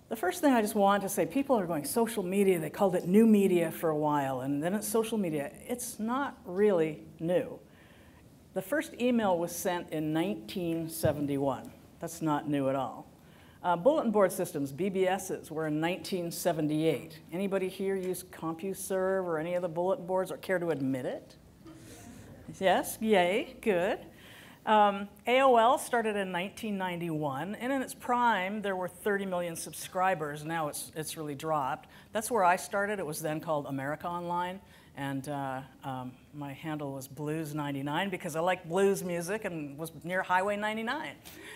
The first thing I just want to say, people are going social media. They called it new media for a while, and then it's social media. It's not really new. The first email was sent in 1971. That's not new at all. Bulletin board systems, BBSs, were in 1978. Anybody here use CompuServe or any of the bulletin boards or care to admit it? Yes, yay, good. AOL started in 1991, and in its prime, there were 30 million subscribers. Now it's really dropped. That's where I started. It was then called America Online, and my handle was Blues99 because I liked blues music and was near Highway 99.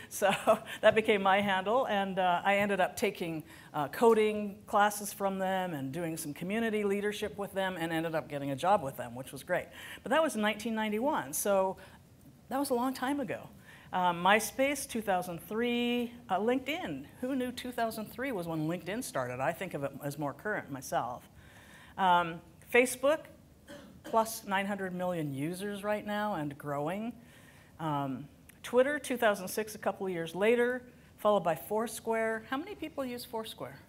So that became my handle, and I ended up taking coding classes from them and doing some community leadership with them and ended up getting a job with them, which was great. But that was in 1991, so that was a long time ago. MySpace, 2003, LinkedIn. Who knew 2003 was when LinkedIn started? I think of it as more current myself. Facebook, plus 900 million users right now and growing. Twitter, 2006, a couple of years later, followed by Foursquare. How many people use Foursquare?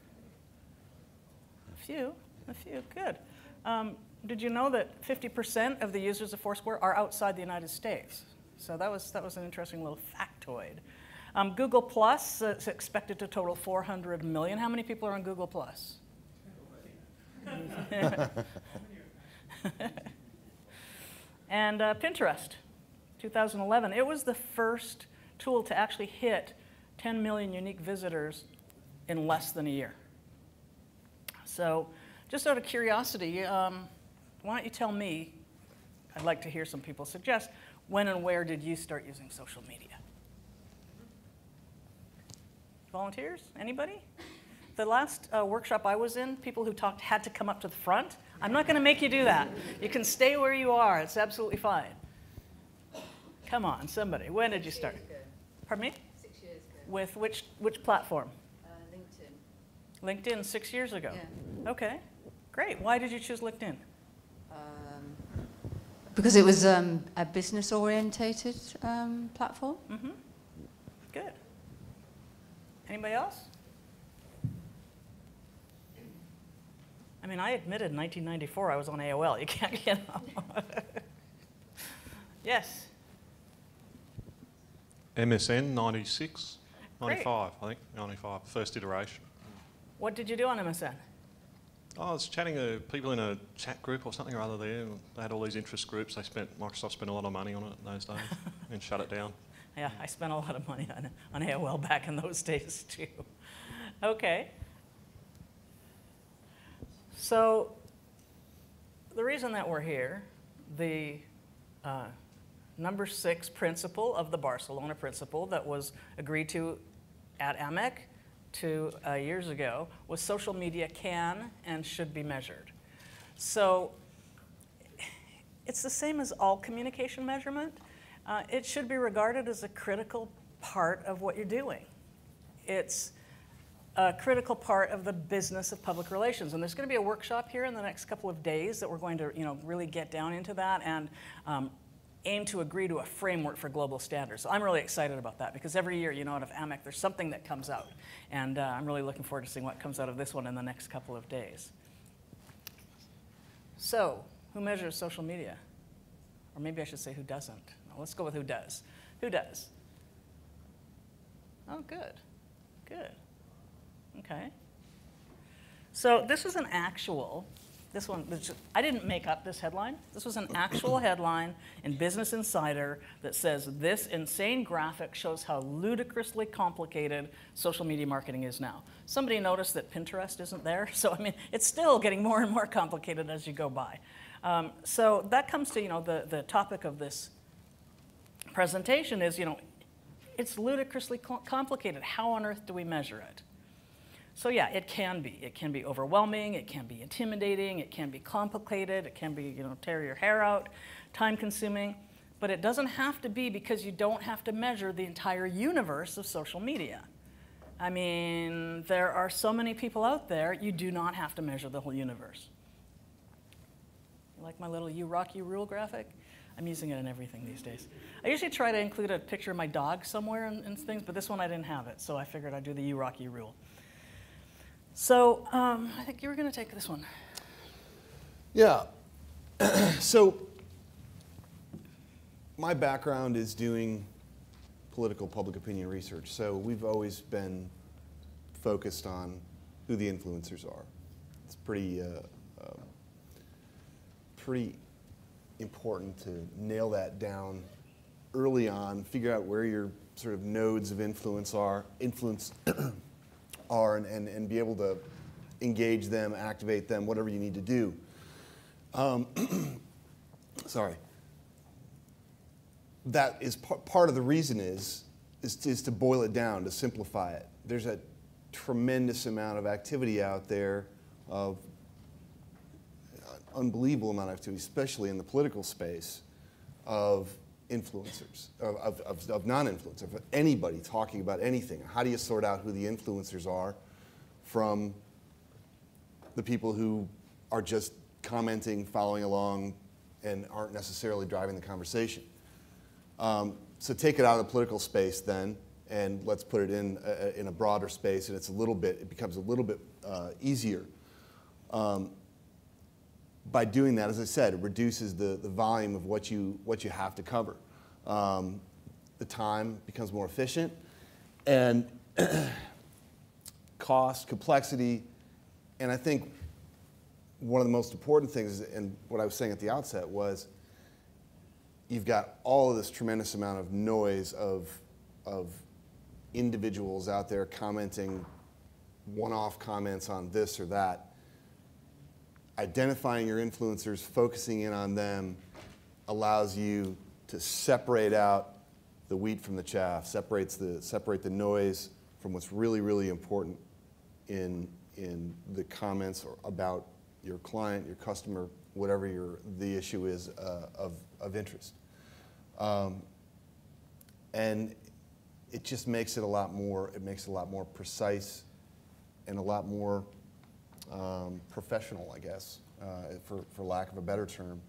A few, good. Did you know that 50% of the users of Foursquare are outside the United States? So that was an interesting little factoid. Google Plus is expected to total 400 million. How many people are on Google Plus? And Pinterest, 2011. It was the first tool to actually hit 10 million unique visitors in less than a year. So just out of curiosity, why don't you tell me, I'd like to hear some people suggest, when and where did you start using social media? Volunteers? Anybody? The last workshop I was in, people who talked had to come up to the front. I'm not going to make you do that. You can stay where you are. It's absolutely fine. Come on, somebody. When did you start? 6 years ago. Pardon me? 6 years ago. With which platform? LinkedIn. LinkedIn 6 years ago. Yeah. Okay, great. Why did you choose LinkedIn? Because it was a business-orientated platform. Mm-hmm. Good. Anybody else? I mean, I admitted in 1994 I was on AOL. You can't get on. Yes. MSN, 96, Great. 95, I think, 95, first iteration. What did you do on MSN? I was chatting to people in a chat group or something or other there. They had all these interest groups. Microsoft spent a lot of money on it in those days and shut it down. Yeah, I spent a lot of money on AOL back in those days too. Okay. So the reason that we're here, the number 6 principle of the Barcelona Principle that was agreed to at AMEC 2 years ago was social media can and should be measured. So it's the same as all communication measurement. It should be regarded as a critical part of what you're doing. It's a critical part of the business of public relations. And there's going to be a workshop here in the next couple of days that we're going to really get down into that and aim to agree to a framework for global standards. So I'm really excited about that because every year, out of AMEC, there's something that comes out. And I'm really looking forward to seeing what comes out of this one in the next couple of days. So, who measures social media? Or maybe I should say who doesn't. No, let's go with who does. Who does? Oh, good. Good. Okay. So this is an actual, I didn't make up this headline. This was an actual headline in Business Insider that says, "This insane graphic shows how ludicrously complicated social media marketing is now." Somebody noticed that Pinterest isn't there. So, I mean, it's still getting more and more complicated as you go by. So that comes to, the topic of this presentation is, it's ludicrously complicated. How on earth do we measure it? So yeah, it can be. It can be overwhelming, it can be intimidating, it can be complicated, it can be, tear your hair out, time-consuming, but it doesn't have to be because you don't have to measure the entire universe of social media. I mean, there are so many people out there, you do not have to measure the whole universe. You like my little You Rock, You Rule graphic? I'm using it in everything these days. I usually try to include a picture of my dog somewhere and things, but this one I didn't have it, so I figured I'd do the You Rock, You Rule. So I think you were going to take this one. Yeah. So my background is doing political public opinion research. So we've always been focused on who the influencers are. It's pretty important to nail that down early on, figure out where your sort of nodes of influence are, and be able to engage them, activate them, whatever you need to do. Sorry. That is part of the reason is to boil it down, to simplify it. There's a tremendous amount of activity out there, of unbelievable amount of activity, especially in the political space, of influencers, of non-influencers, of anybody talking about anything. How do you sort out who the influencers are from the people who are just commenting, following along, and aren't necessarily driving the conversation? So take it out of the political space then, and let's put it in a broader space, and it becomes a little bit easier. By doing that, as I said, it reduces the volume of what you have to cover. The time becomes more efficient, and cost, complexity, and I think one of the most important things, and what I was saying at the outset, was you've got all of this tremendous amount of noise of individuals out there commenting one-off comments on this or that. Identifying your influencers, focusing in on them, allows you to separate out the wheat from the chaff, separate the noise from what's really, really important in the comments about your client, your customer, whatever the issue is of interest. And it just makes it a lot more precise and a lot more professional, I guess, for lack of a better term,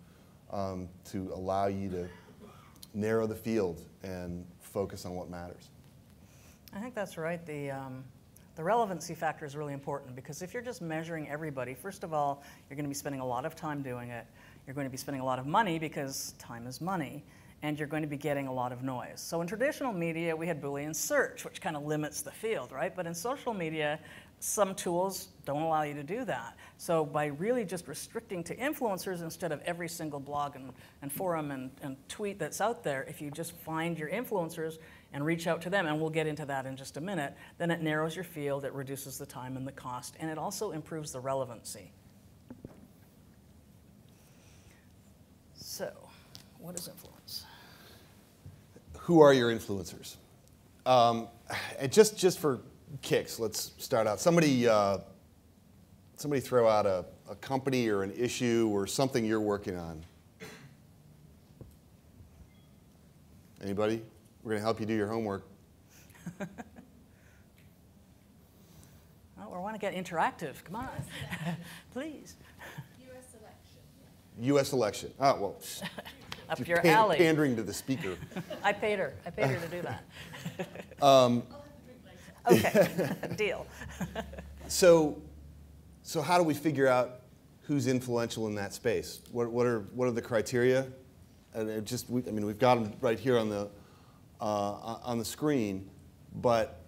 to allow you to narrow the field and focus on what matters. I think that's right. The relevancy factor is really important, because if you're just measuring everybody, first of all, you're going to be spending a lot of time doing it. You're going to be spending a lot of money, because time is money, and you're going to be getting a lot of noise. So in traditional media, we had Boolean search, which kind of limits the field, right? But in social media, some tools don't allow you to do that. So by really just restricting to influencers instead of every single blog and forum and tweet that's out there, if you just find your influencers and reach out to them, and we'll get into that in just a minute, then it narrows your field, it reduces the time and the cost, and it also improves the relevancy. So, what is influence? Who are your influencers? And just for kicks, let's start out. Somebody throw out a company or an issue or something you're working on. Anybody? We're going to help you do your homework. Oh, we want to get interactive. Come on. Please. U.S. election. U.S. election. Oh, well. Up your alley. Pandering to the speaker. I paid her to do that. I'll have a drink later. Okay, deal. So how do we figure out who's influential in that space? What are the criteria? And we've got them right here on the screen, but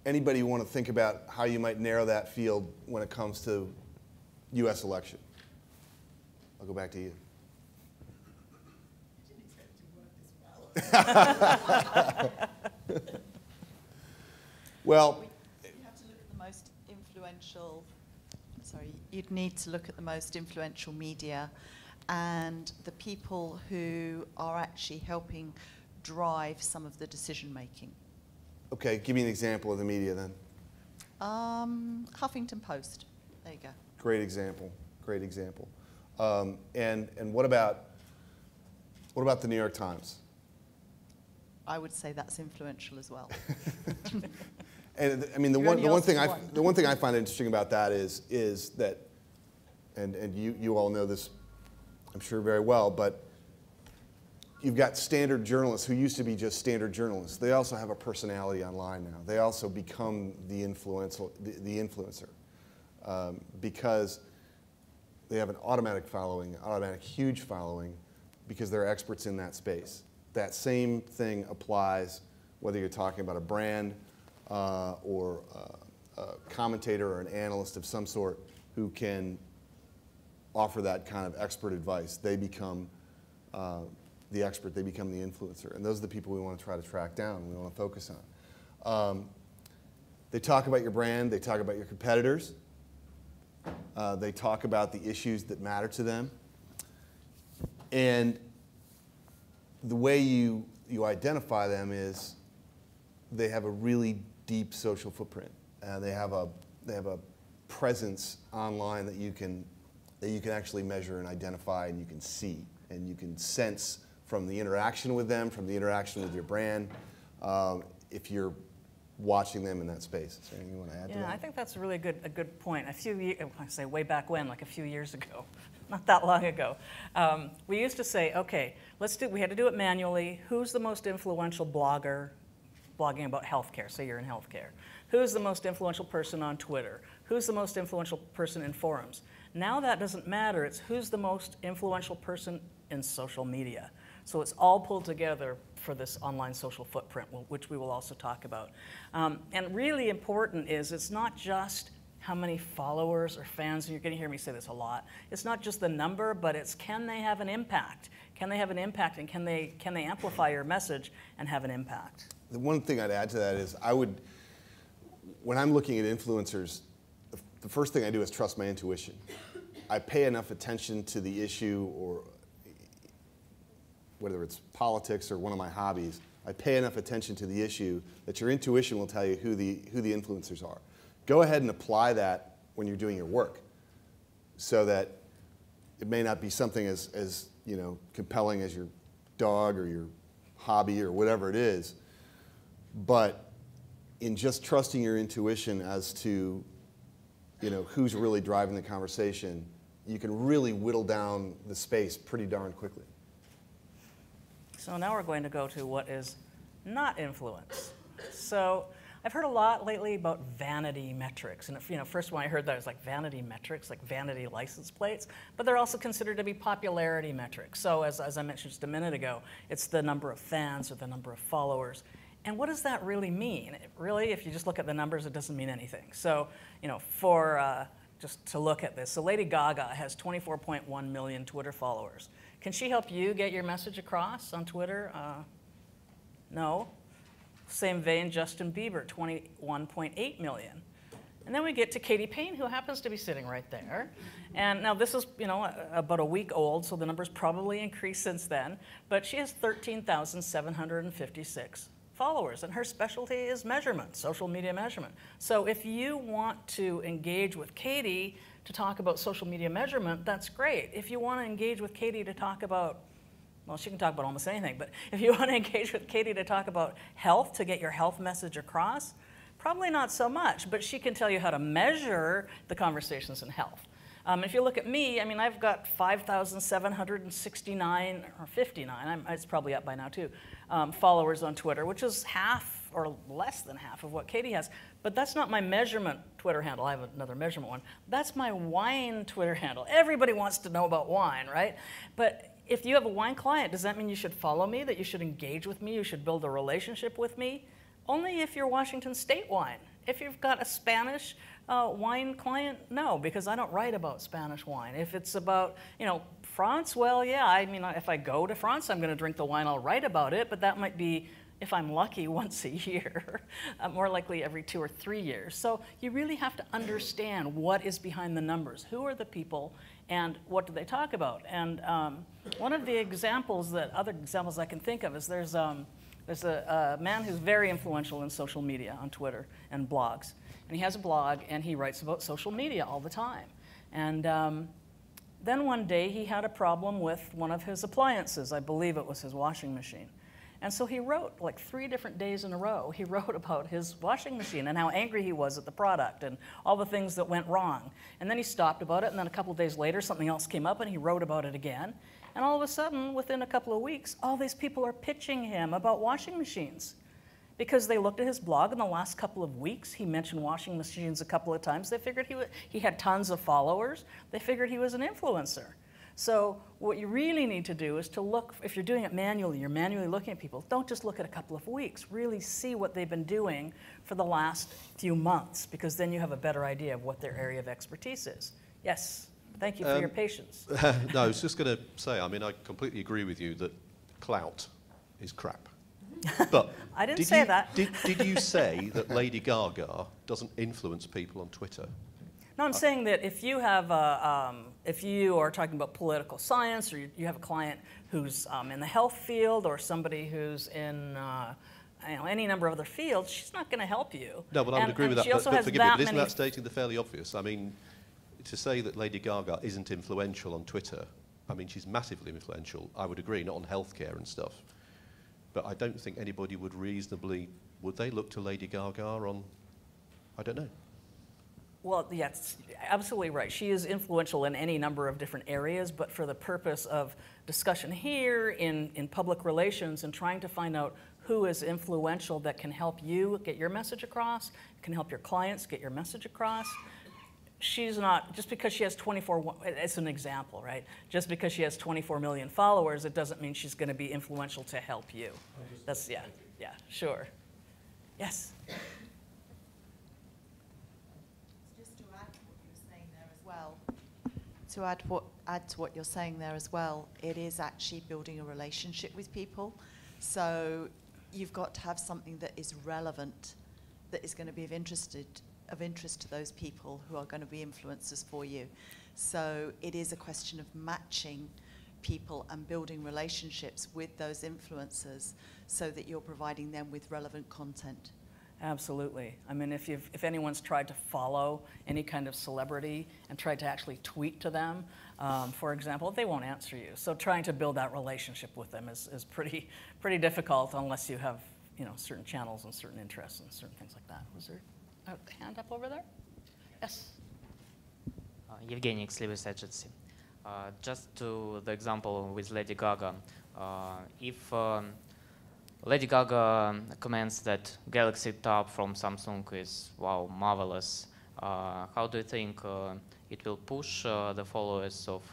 anybody want to think about how you might narrow that field when it comes to U.S. election? I'll go back to you. I didn't expect it to work this well. Well, You have to look at the most influential, you'd need to look at the most influential media and the people who are actually helping drive some of the decision making. okay, give me an example of the media then. Huffington Post, there you go. Great example. Great example. And what about the New York Times? I would say that's influential as well. And I mean, the one thing I find interesting about that is that, and you all know this, I'm sure very well, but you've got standard journalists who used to be just standard journalists. They also have a personality online now. They also become the influencer because they have an automatic following, automatic huge following, because they're experts in that space. That same thing applies whether you're talking about a brand or a commentator or an analyst of some sort who can offer that kind of expert advice. They become the expert, they become the influencer. And those are the people we want to try to track down, we want to focus on. They talk about your brand, they talk about your competitors, they talk about the issues that matter to them. And the way you identify them is they have a really deep social footprint. They have a presence online that you can actually measure and identify, and you can see, and you can sense from the interaction with them, from the interaction with your brand, if you're watching them in that space. Is there anything you want to add to that? Yeah, I think that's really a good point. I say way back when, like a few years ago, not that long ago, we used to say, okay, we had to do it manually. Who's the most influential blogger blogging about healthcare? Say you're in healthcare. Who's the most influential person on Twitter? Who's the most influential person in forums? Now that doesn't matter. It's who's the most influential person in social media. So it's all pulled together for this online social footprint, which we will also talk about. And really important is it's not just how many followers or fans, and you're going to hear me say this a lot, it's not just the number, but it's can they have an impact? Can they have an impact, and can they amplify your message and have an impact? The one thing I'd add to that is when I'm looking at influencers, the first thing I do is trust my intuition. I pay enough attention to the issue, or whether it's politics or one of my hobbies, I pay enough attention to the issue that your intuition will tell you who the influencers are. Go ahead and apply that when you're doing your work, so that it may not be something as compelling as your dog or your hobby or whatever it is, but in just trusting your intuition as to who's really driving the conversation, you can really whittle down the space pretty darn quickly. So now we're going to go to what is not influence. So I've heard a lot lately about vanity metrics. And first when I heard that, I was like, vanity metrics, like vanity license plates. But they're also considered to be popularity metrics. So as I mentioned just a minute ago, it's the number of fans or the number of followers. And what does that really mean? Really, if you just look at the numbers, it doesn't mean anything. So, just to look at this, so Lady Gaga has 24.1 million Twitter followers. Can she help you get your message across on Twitter? No. Same vein, Justin Bieber, 21.8 million. And then we get to Katie Payne, who happens to be sitting right there. And now this is, about a week old, so the numbers probably increased since then. But she has 13,756 followers, and her specialty is measurement, social media measurement. So if you want to engage with Katie to talk about social media measurement, that's great. If you want to engage with Katie to talk about, well, she can talk about almost anything, but if you want to engage with Katie to talk about health, to get your health message across, probably not so much, but she can tell you how to measure the conversations in health. If you look at me, I've got 5,769 or 59, it's probably up by now too, followers on Twitter, which is half or less than half of what Katie has. But that's not my measurement Twitter handle. I have another measurement one. That's my wine Twitter handle. Everybody wants to know about wine, right? But if you have a wine client, does that mean you should follow me, that you should engage with me, you should build a relationship with me? Only if you're Washington State wine. If you've got a Spanish wine client, no, because I don't write about Spanish wine. If it's about, France, well, yeah, if I go to France, I'm going to drink the wine, I'll write about it, but that might be, if I'm lucky, once a year, more likely every 2 or 3 years. So you really have to understand what is behind the numbers. Who are the people, and what do they talk about? And one of the other examples I can think of is there's a man who's very influential in social media on Twitter and blogs. And he has a blog, and he writes about social media all the time. And then one day, he had a problem with one of his appliances. I believe it was his washing machine. And so he wrote, like 3 different days in a row, he wrote about his washing machine and how angry he was at the product and all the things that went wrong. And then he stopped about it, and then a couple of days later, something else came up, and he wrote about it again. And all of a sudden, within a couple of weeks, all these people are pitching him about washing machines. Because they looked at his blog in the last couple of weeks, he mentioned washing machines a couple of times. They figured he had tons of followers. They figured he was an influencer. So what you really need to do is to look, if you're doing it manually, you're manually looking at people, don't just look at a couple of weeks. Really see what they've been doing for the last few months, because then you have a better idea of what their area of expertise is. Yes, thank you for your patience. No, I was just going to say, I mean, I completely agree with you that clout is crap. But I didn't say that. Did you say that Lady Gaga doesn't influence people on Twitter? No, I'm saying that if you have if you are talking about political science, or you have a client who's in the health field, or somebody who's in any number of other fields, she's not going to help you. No, but I would agree with that. But forgive me, but isn't that stating the fairly obvious? I mean, to say that Lady Gaga isn't influential on Twitter, I mean, she's massively influential. I would agree, not on healthcare and stuff. But I don't think anybody would reasonably, would they look to Lady Gaga on, I don't know. Well, yes, absolutely right. She is influential in any number of different areas, but for the purpose of discussion here in public relations and trying to find out who is influential that can help you get your message across, can help your clients get your message across, she's not, just because she has 24, it's an example, right? Just because she has 24 million followers, it doesn't mean she's going to be influential to help you. That's, yeah, sure. Yes? Just to add to what you're saying there as well, add to what you're saying there as well, it is actually building a relationship with people. So you've got to have something that is relevant, that is going to be of interest to those people who are going to be influencers for you. So it is a question of matching people and building relationships with those influencers so that you're providing them with relevant content. Absolutely. I mean, if anyone's tried to follow any kind of celebrity and tried to actually tweet to them, for example, they won't answer you. So trying to build that relationship with them is pretty difficult unless you have, certain channels and certain interests and certain things like that. Was there a hand up over there? Yes. Evgeny, Xlibris Agency. Just to the example with Lady Gaga, if Lady Gaga comments that Galaxy Tab from Samsung is, wow, marvelous, how do you think it will push the followers of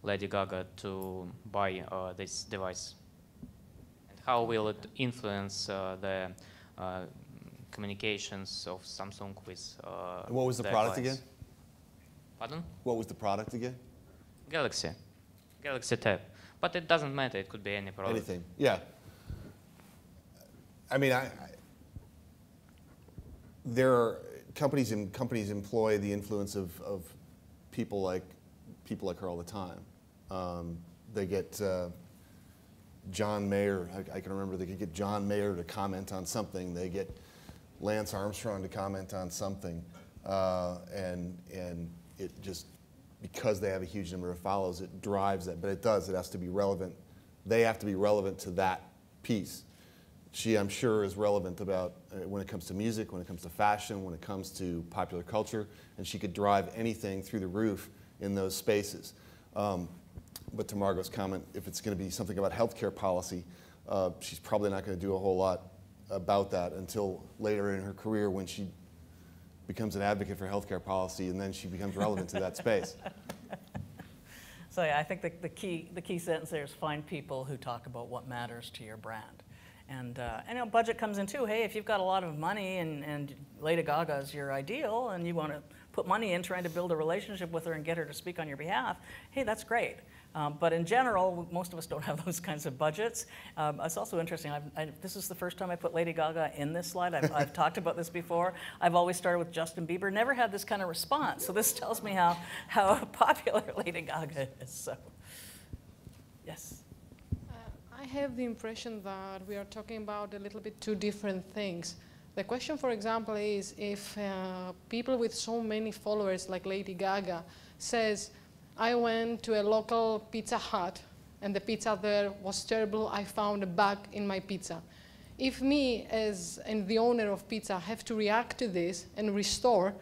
Lady Gaga to buy this device? And how will it influence the communications of Samsung with what was the product again? Pardon? What was the product again? Galaxy Tab. But it doesn't matter, it could be any product. Anything, yeah. I mean, there are companies employ the influence of people like her all the time. They get John Mayer, I can remember they could get John Mayer to comment on something. They get Lance Armstrong to comment on something. And it just, because they have a huge number of follows, it drives that. But it has to be relevant. They have to be relevant to that piece. She, I'm sure, is relevant about when it comes to music, when it comes to fashion, when it comes to popular culture, and she could drive anything through the roof in those spaces. But to Margot's comment, if it's going to be something about healthcare policy, she's probably not going to do a whole lot about that until later in her career when she becomes an advocate for healthcare policy, and then she becomes relevant to that space. So yeah, I think the key sentence there is find people who talk about what matters to your brand. And budget comes in too. Hey, if you've got a lot of money and Lady Gaga is your ideal and you want to put money in trying to build a relationship with her and get her to speak on your behalf, hey, that's great. But in general, most of us don't have those kinds of budgets. It's also interesting, this is the first time I put Lady Gaga in this slide. I've talked about this before. I've always started with Justin Bieber, never had this kind of response. So this tells me how popular Lady Gaga is. So, yes. I have the impression that we are talking about a little bit two different things. The question, for example, is if people with so many followers like Lady Gaga says, I went to a local Pizza Hut and the pizza there was terrible, I found a bug in my pizza. If me, as and the owner of pizza, have to react to this and restore,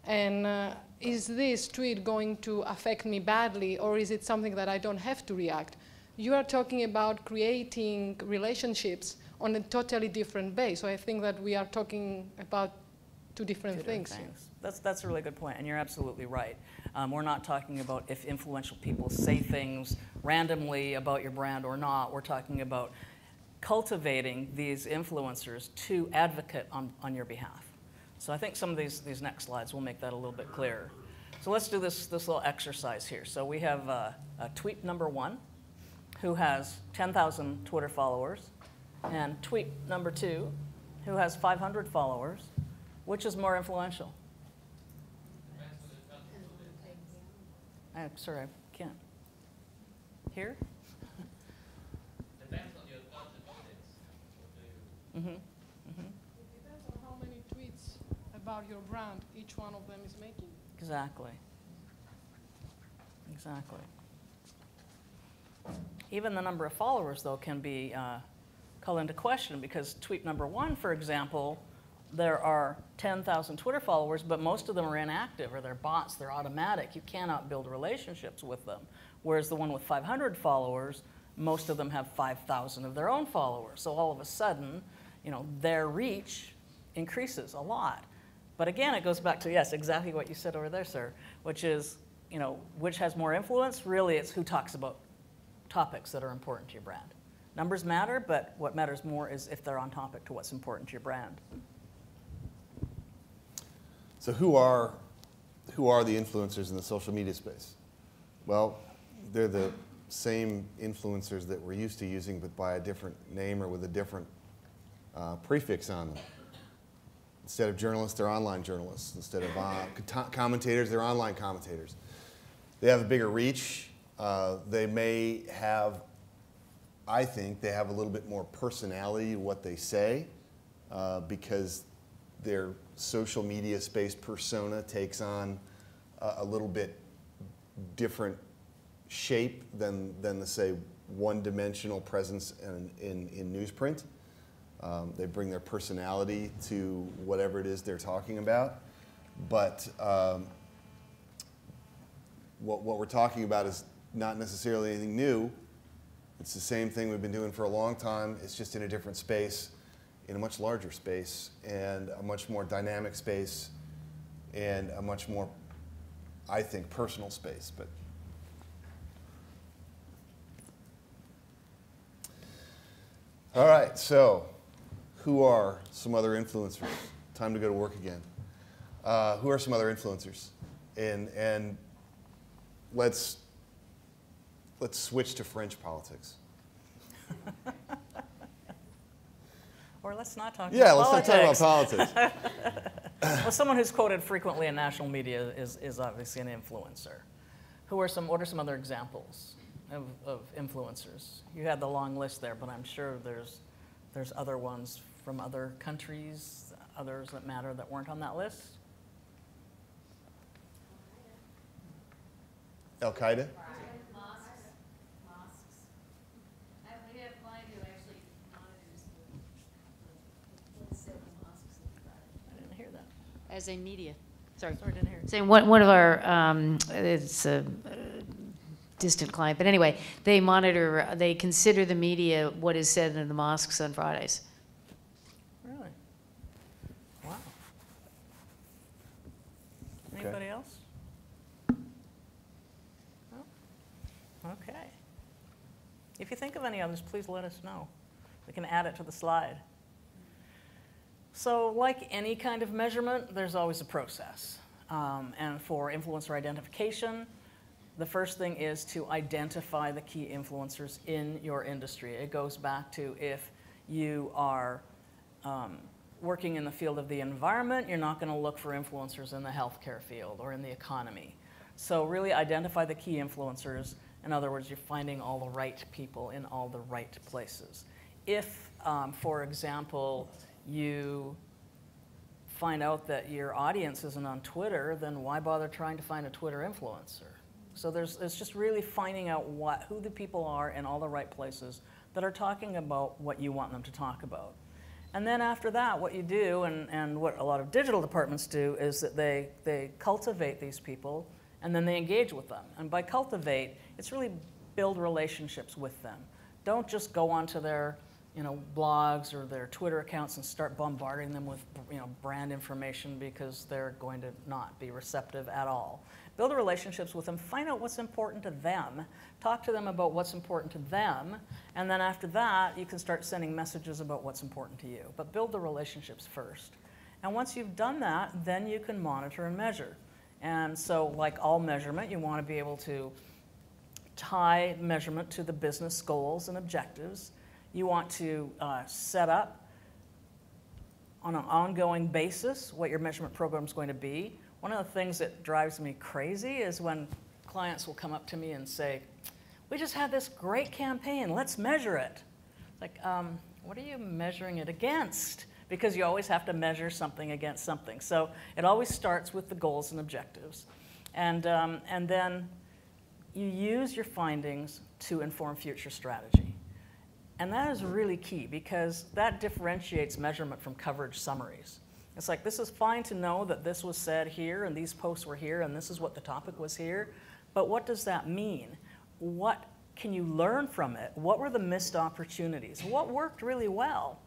and is this tweet going to affect me badly, or is it something that I don't have to react? You are talking about creating relationships on a totally different base. So I think that we are talking about two different things. That's a really good point, and you're absolutely right. We're not talking about if influential people say things randomly about your brand or not. We're talking about cultivating these influencers to advocate on your behalf. So I think some of these next slides will make that a little bit clearer. So let's do this little exercise here. So we have a tweet number 1, who has 10,000 Twitter followers, and tweet number 2, who has 500 followers. Which is more influential? I'm sorry, I can't. Here? Depends on your target audience. It depends on how many tweets about your brand each one of them is making. Exactly. Exactly. Even the number of followers, though, can be called into question, because tweet number 1, for example, there are 10,000 Twitter followers, but most of them are inactive, or they're bots, they're automatic. You cannot build relationships with them. Whereas the one with 500 followers, most of them have 5,000 of their own followers. So all of a sudden, their reach increases a lot. But again, it goes back to, yes, exactly what you said over there, sir, which is, which has more influence? Really, it's who talks about topics that are important to your brand. Numbers matter, but what matters more is if they're on topic to what's important to your brand. So who are the influencers in the social media space? Well, they're the same influencers that we're used to using, but by a different name or with a different prefix on them. Instead of journalists, they're online journalists. Instead of commentators, they're online commentators. They have a bigger reach. They may have, I think, they have a little bit more personality to what they say, because their social media space persona takes on a little bit different shape than the, say, one-dimensional presence in newsprint. They bring their personality to whatever it is they're talking about. But what we're talking about is not necessarily anything new. It's the same thing we've been doing for a long time. It's just in a different space, in a much larger space, and a much more dynamic space, and a much more, I think, personal space. But all right, so who are some other influencers? Time to go to work again. Who are some other influencers? And let's switch to French politics. Or let's not talk Yeah, about let's politics. not talk about politics. Well, someone who's quoted frequently in national media is obviously an influencer. What are some other examples of influencers? You had the long list there, but I'm sure there's other ones from other countries, others that matter that weren't on that list. Al-Qaeda? As a media. Sorry, Sorry, didn't hear. saying one of our, it's a distant client, but anyway, they consider the media what is said in the mosques on Fridays. Really? Wow. Okay. Anybody else? No? Okay. If you think of any others, please let us know. We can add it to the slide. So like any kind of measurement, there's always a process. And for influencer identification, the first thing is to identify the key influencers in your industry. It goes back to if you are working in the field of the environment, you're not going to look for influencers in the healthcare field or in the economy. So really identify the key influencers. In other words, you're finding all the right people in all the right places. If, for example, you find out that your audience isn't on Twitter, then why bother trying to find a Twitter influencer? So it's just really finding out who the people are in all the right places that are talking about what you want them to talk about. And then after that, what you do, and what a lot of digital departments do, is that they cultivate these people, and then they engage with them. And by cultivate, it's really build relationships with them. Don't just go onto their blogs or their Twitter accounts and start bombarding them with brand information, because they're going to not be receptive at all. Build relationships with them, find out what's important to them, talk to them about what's important to them, and then after that, you can start sending messages about what's important to you. But build the relationships first. And once you've done that, then you can monitor and measure. And so, like all measurement, you want to be able to tie measurement to the business goals and objectives. You want to set up on an ongoing basis what your measurement program is going to be. One of the things that drives me crazy is when clients will come up to me and say, we just had this great campaign, let's measure it. It's like, what are you measuring it against? Because you always have to measure something against something. So it always starts with the goals and objectives. And then you use your findings to inform future strategy. And that is really key, because that differentiates measurement from coverage summaries. It's like, this is fine to know that this was said here, and these posts were here, and this is what the topic was here, but what does that mean? What can you learn from it? What were the missed opportunities? What worked really well?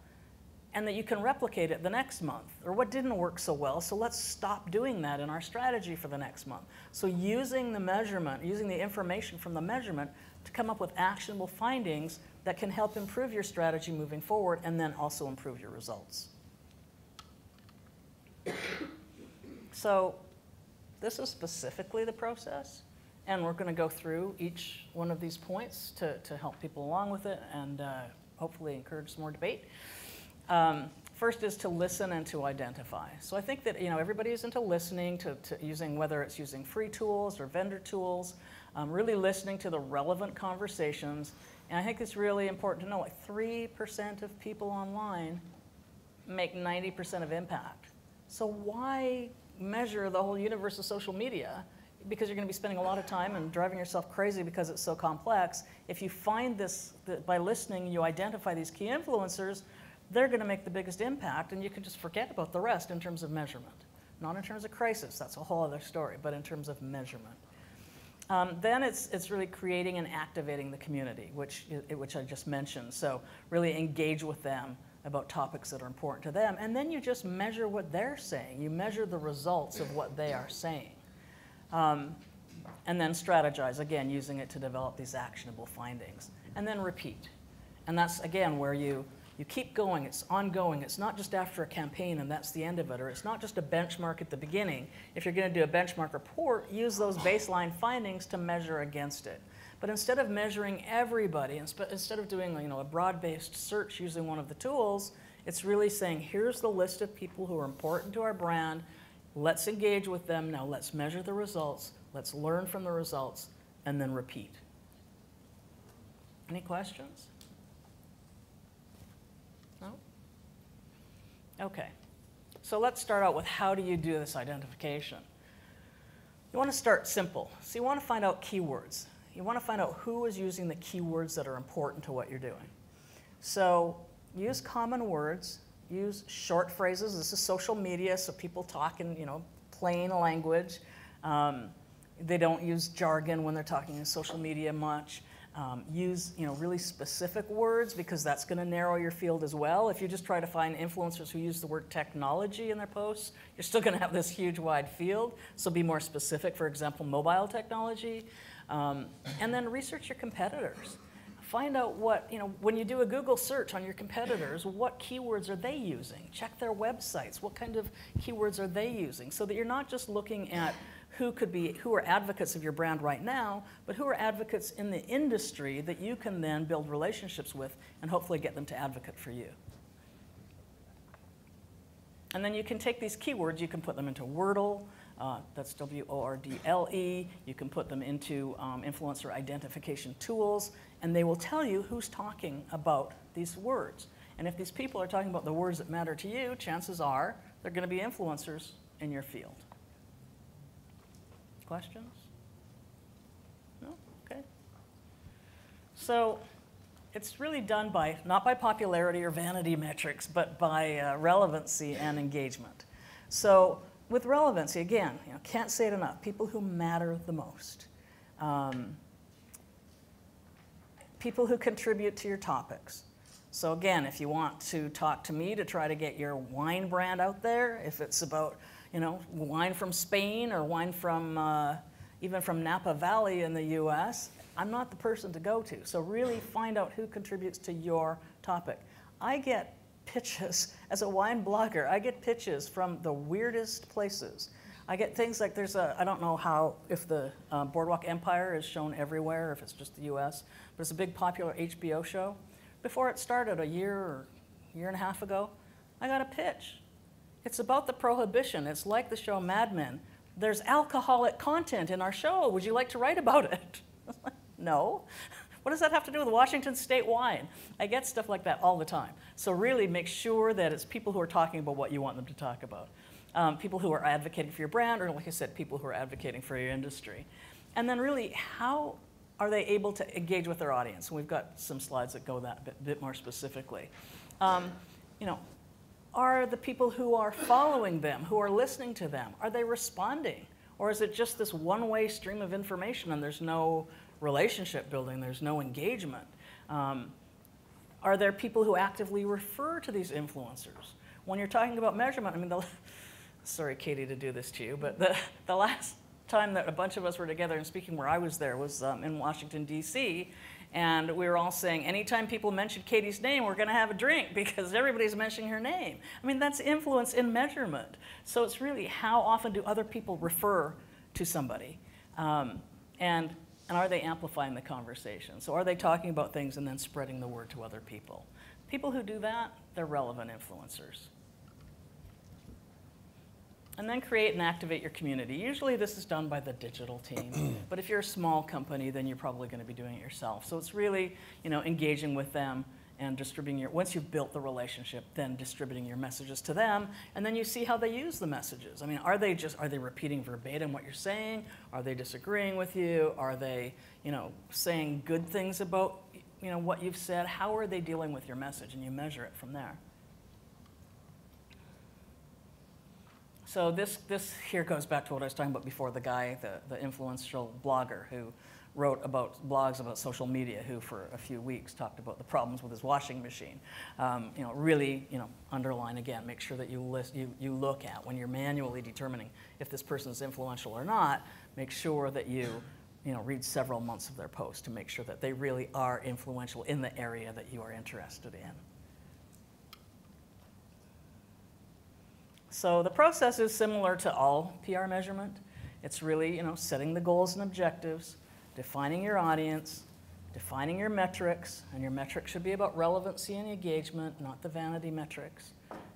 And that you can replicate it the next month. Or what didn't work so well, so let's stop doing that in our strategy for the next month. So using the measurement, using the information from the measurement to come up with actionable findings that can help improve your strategy moving forward, and then also improve your results. So this is specifically the process, and we're going to go through each one of these points to help people along with it, and hopefully encourage some more debate. First is to listen and to identify. So I think that everybody is into listening, to using, whether it's using free tools or vendor tools, really listening to the relevant conversations. And I think it's really important to know, like 3% of people online make 90% of impact. So why measure the whole universe of social media? Because you're going to be spending a lot of time and driving yourself crazy because it's so complex. If you find this, that by listening, you identify these key influencers, they're going to make the biggest impact, and you can just forget about the rest in terms of measurement. Not in terms of crisis, that's a whole other story, but in terms of measurement. Then it's really creating and activating the community, which I just mentioned. So really engage with them about topics that are important to them, and then you just measure what they're saying. You measure the results of what they are saying. And then strategize, again, using it to develop these actionable findings. And then repeat. And that's, again, where you keep going, it's ongoing. It's not just after a campaign and that's the end of it, or it's not just a benchmark at the beginning. If you're going to do a benchmark report, use those baseline findings to measure against it. But instead of measuring everybody, instead of doing a broad-based search using one of the tools, it's really saying, here's the list of people who are important to our brand. Let's engage with them. Now let's measure the results. Let's learn from the results, and then repeat. Any questions? No? Okay. So let's start out with, how do you do this identification? You want to start simple. So you want to find out keywords. You want to find out who is using the keywords that are important to what you're doing. So use common words. Use short phrases. This is social media, so people talk in plain language. They don't use jargon when they're talking in social media much. Use really specific words, because that's going to narrow your field as well. If you just try to find influencers who use the word technology in their posts, you're still going to have this huge wide field. So be more specific. For example, mobile technology, and then research your competitors. Find out what, when you do a Google search on your competitors, what keywords are they using? Check their websites. What kind of keywords are they using? So that you're not just looking at who are advocates of your brand right now, but who are advocates in the industry that you can then build relationships with and hopefully get them to advocate for you. And then you can take these keywords, you can put them into Wordle, that's W-O-R-D-L-E. You can put them into influencer identification tools, and they will tell you who's talking about these words. And if these people are talking about the words that matter to you, chances are they're going to be influencers in your field. Questions? So it's really done by, not by popularity or vanity metrics, but by relevancy and engagement. So with relevancy, again, can't say it enough, people who matter the most. People who contribute to your topics. So again, if you want to talk to me to try to get your wine brand out there, if it's about wine from Spain or wine from even from Napa Valley in the US, I'm not the person to go to. So really find out who contributes to your topic. I get pitches, as a wine blogger, I get pitches from the weirdest places. I get things like I don't know if the Boardwalk Empire is shown everywhere, if it's just the US, but it's a big popular HBO show. Before it started a year or year and a half ago, I got a pitch. It's about the prohibition. It's like the show Mad Men. There's alcoholic content in our show. Would you like to write about it? No. What does that have to do with Washington State wine? I get stuff like that all the time. So really make sure that it's people who are talking about what you want them to talk about. People who are advocating for your brand, or like I said, people who are advocating for your industry. And then really, how are they able to engage with their audience? And we've got some slides that go that bit more specifically. Are the people who are following them, who are listening to them, are they responding? Or is it just this one-way stream of information and there's no relationship building, there's no engagement? Are there people who actively refer to these influencers? When you're talking about measurement, I mean, sorry, Katie, to do this to you, but the last time that a bunch of us were together and speaking where I was there was in Washington, D.C., and we were all saying, anytime people mention Katie's name, we're going to have a drink because everybody's mentioning her name. I mean, that's influence in measurement. So it's really how often do other people refer to somebody? And are they amplifying the conversation? So are they talking about things and then spreading the word to other people? People who do that, they're relevant influencers. And then create and activate your community. Usually this is done by the digital team, but if you're a small company, then you're probably going to be doing it yourself. So it's really, engaging with them and distributing once you've built the relationship, then distributing your messages to them, and then you see how they use the messages. I mean, are they repeating verbatim what you're saying? Are they disagreeing with you? Are they, saying good things about, what you've said? How are they dealing with your message? And you measure it from there. So this here goes back to what I was talking about before, the guy, the influential blogger who wrote about blogs about social media, who for a few weeks talked about the problems with his washing machine. Really, underline again, make sure that you look at when you're manually determining if this person is influential or not, make sure that you read several months of their posts to make sure that they really are influential in the area that you are interested in. So the process is similar to all PR measurement. It's really, setting the goals and objectives, defining your audience, defining your metrics, and your metrics should be about relevancy and engagement, not the vanity metrics.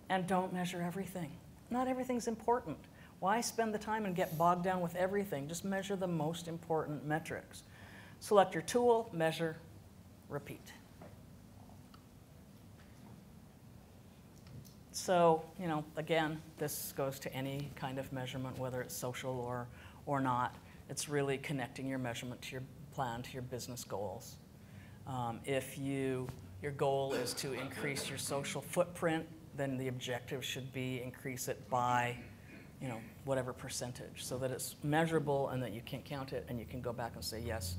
And don't measure everything. Not everything's important. Why spend the time and get bogged down with everything? Just measure the most important metrics. Select your tool, measure, repeat. So, again, this goes to any kind of measurement, whether it's social or not. It's really connecting your measurement to your plan, to your business goals. If your goal is to increase your social footprint, then the objective should be increase it by, whatever percentage, so that it's measurable and that you can count it and you can go back and say, yes,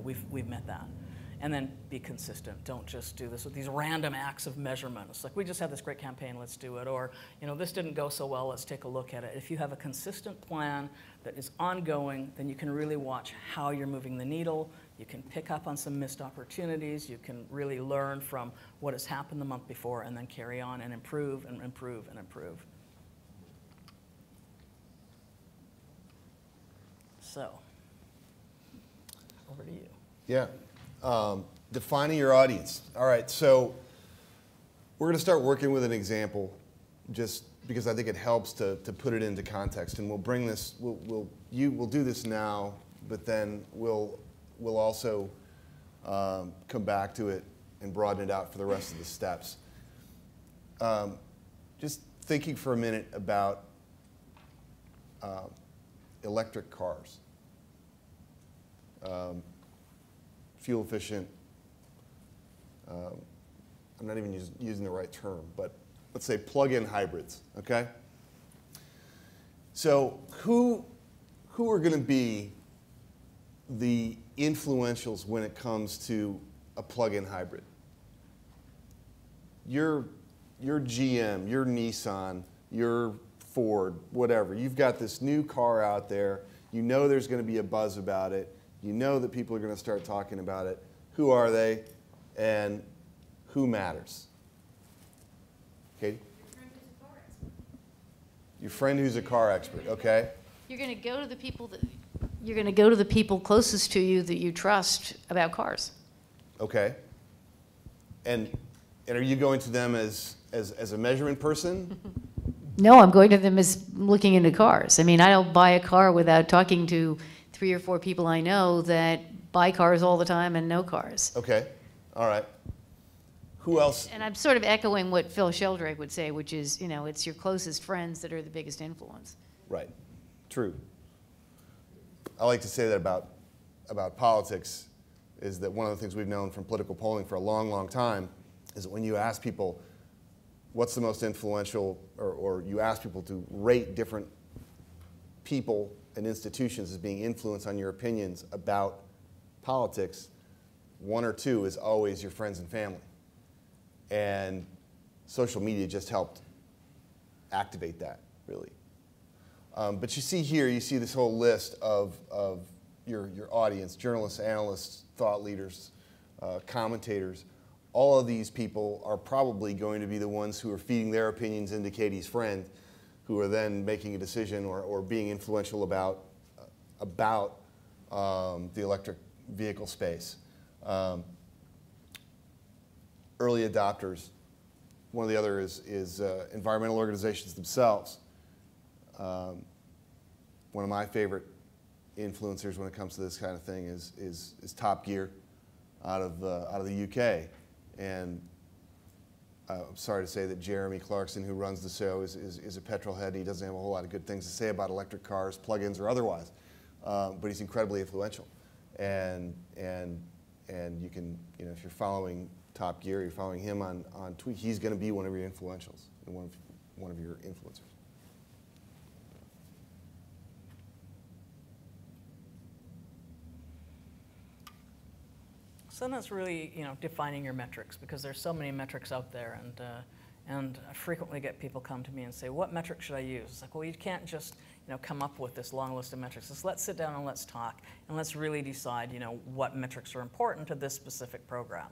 we've met that. And then be consistent. Don't just do this with these random acts of measurement. It's like, we just had this great campaign, let's do it. Or, this didn't go so well, let's take a look at it. If you have a consistent plan that is ongoing, then you can really watch how you're moving the needle. You can pick up on some missed opportunities. You can really learn from what has happened the month before and then carry on and improve and improve and improve. So, over to you. Yeah. Defining your audience. All right, so we're going to start working with an example just because I think it helps to put it into context. And we'll bring this, we'll do this now, but then we'll also come back to it and broaden it out for the rest of the steps. Just thinking for a minute about electric cars. Fuel efficient, I'm not even using the right term, but let's say plug-in hybrids, okay? So who are going to be the influentials when it comes to a plug-in hybrid? Your GM, your Nissan, your Ford, whatever. You've got this new car out there. You know there's going to be a buzz about it. You know that people are going to start talking about it. Who are they, and who matters? Katie? Your friend who's a car expert, okay? You're going to go to the people that you're going to go to the people closest to you that you trust about cars. Okay. And are you going to them as a measurement person? No, I'm going to them as looking into cars. I mean, I don't buy a car without talking to 3 or 4 people I know that buy cars all the time and know cars. Okay. All right. Who else? And I'm sort of echoing what Phil Sheldrake would say, which is, you know, it's your closest friends that are the biggest influence. Right. True. I like to say that about politics is that one of the things we've known from political polling for a long, long time is that when you ask people what's the most influential, or you ask people to rate different people and institutions as being influenced on your opinions about politics, 1 or 2 is always your friends and family. And social media just helped activate that, really. But you see here, you see this whole list of your audience, journalists, analysts, thought leaders, commentators. All of these people are probably going to be the ones who are feeding their opinions into Katie's friend, who are then making a decision or being influential about the electric vehicle space. Early adopters. One of the other is environmental organizations themselves. One of my favorite influencers when it comes to this kind of thing is Top Gear out of the UK. And I'm sorry to say that Jeremy Clarkson, who runs the show, is a petrol head. He doesn't have a whole lot of good things to say about electric cars, plug-ins or otherwise. But he's incredibly influential. And you can, you know, if you're following Top Gear, you're following him on tweet, he's going to be one of your influentials, and one of your influencers. So then it's really, you know, defining your metrics, because there's so many metrics out there, and I frequently get people come to me and say, what metric should I use? It's like, well, you can't just, you know, come up with this long list of metrics. Let's sit down and let's talk, and let's really decide, you know, what metrics are important to this specific program.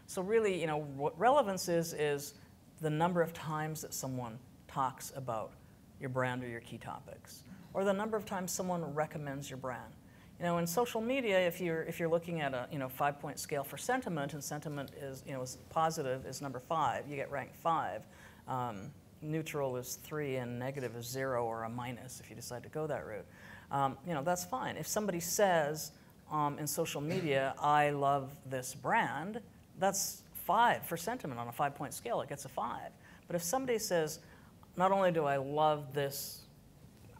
So really, you know, what relevance is the number of times that someone talks about your brand or your key topics, or the number of times someone recommends your brand. You know, in social media, if you're looking at a 5-point scale for sentiment, and sentiment is, you know, is positive is number 5, you get ranked 5. Neutral is 3, and negative is 0 or a minus if you decide to go that route. You know, that's fine. If somebody says in social media, I love this brand, that's 5 for sentiment on a 5-point scale. It gets a 5. But if somebody says, not only do I love this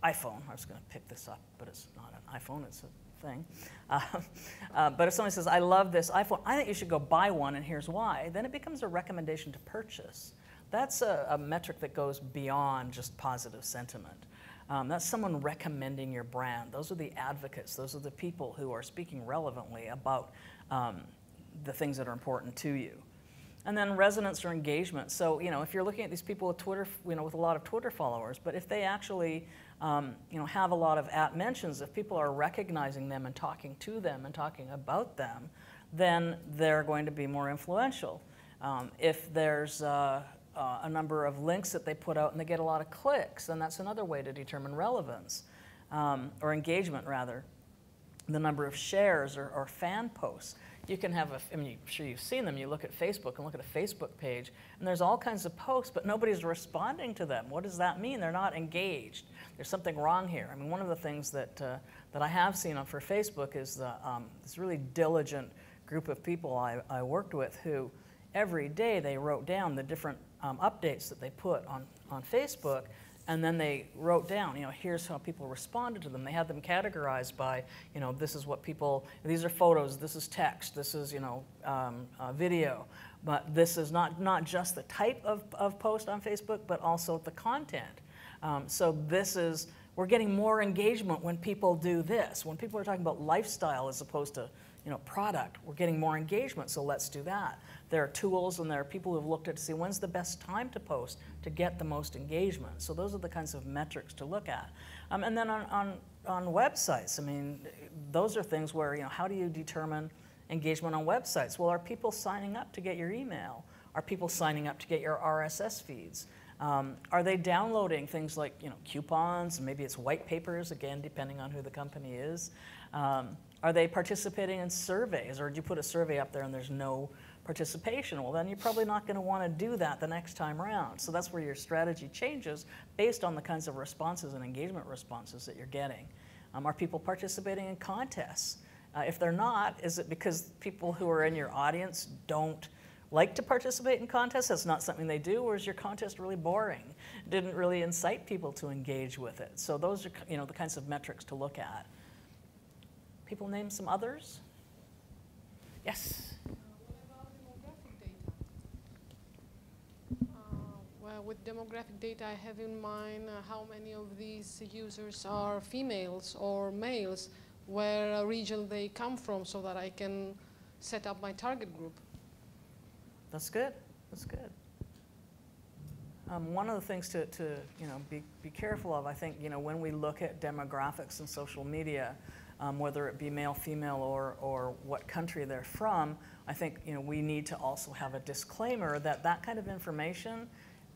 iPhone, I was going to pick this up, but it's not an iPhone, it's a thing. But if somebody says, I love this iPhone, I think you should go buy one, and here's why, then it becomes a recommendation to purchase. That's a metric that goes beyond just positive sentiment. That's someone recommending your brand. Those are the advocates. Those are the people who are speaking relevantly about the things that are important to you. And then resonance or engagement. So, you know, if you're looking at these people with Twitter, you know, with a lot of Twitter followers, but if they actually, you know, have a lot of @mentions, if people are recognizing them and talking to them and talking about them, then they're going to be more influential. If there's a number of links that they put out and they get a lot of clicks, then that's another way to determine relevance, or engagement rather. The number of shares or fan posts. You can have I mean, I'm sure you've seen them. You look at Facebook and look at a Facebook page, and there's all kinds of posts, but nobody's responding to them. What does that mean? They're not engaged. There's something wrong here. I mean, one of the things that I have seen for Facebook is this really diligent group of people I worked with who every day they wrote down the different updates that they put on Facebook, And then they wrote down, here's how people responded to them. They had them categorized by, this is what people, these are photos, this is text, this is, video. But this is not just the type of post on Facebook, but also the content. So we're getting more engagement when people do this. When people are talking about lifestyle as opposed to, product, we're getting more engagement, so let's do that. There are tools and there are people who have looked at to see when's the best time to post to get the most engagement. So those are the kinds of metrics to look at. And then on websites, those are things where, how do you determine engagement on websites? Well, are people signing up to get your email? Are people signing up to get your RSS feeds? Are they downloading things like coupons? Maybe it's white papers, again, depending on who the company is. Are they participating in surveys? Or do you put a survey up there and there's no participation? Well, then you're probably not going to want to do that the next time around. So that's where your strategy changes based on the kinds of responses and engagement responses that you're getting. Are people participating in contests? If they're not, is it because people who are in your audience don't like to participate in contests? That's not something they do, or is your contest really boring? Didn't really incite people to engage with it. So those are the kinds of metrics to look at. People name some others? Yes? What about demographic data? Well, with demographic data, I have in mind how many of these users are females or males, where region they come from, so that I can set up my target group. That's good. That's good. One of the things to be careful of, I think, when we look at demographics in social media, whether it be male, female, or what country they're from, I think we need to also have a disclaimer that kind of information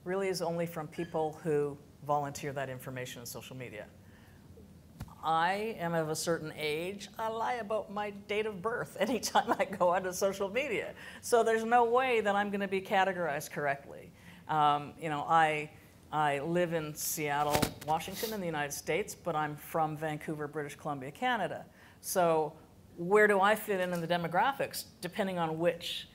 really is only from people who volunteer that information in social media. I am of a certain age. I lie about my date of birth anytime I go onto social media. So there's no way that I'm going to be categorized correctly. I live in Seattle, Washington in the United States, but I'm from Vancouver, British Columbia, Canada. So where do I fit in the demographics? Depending on which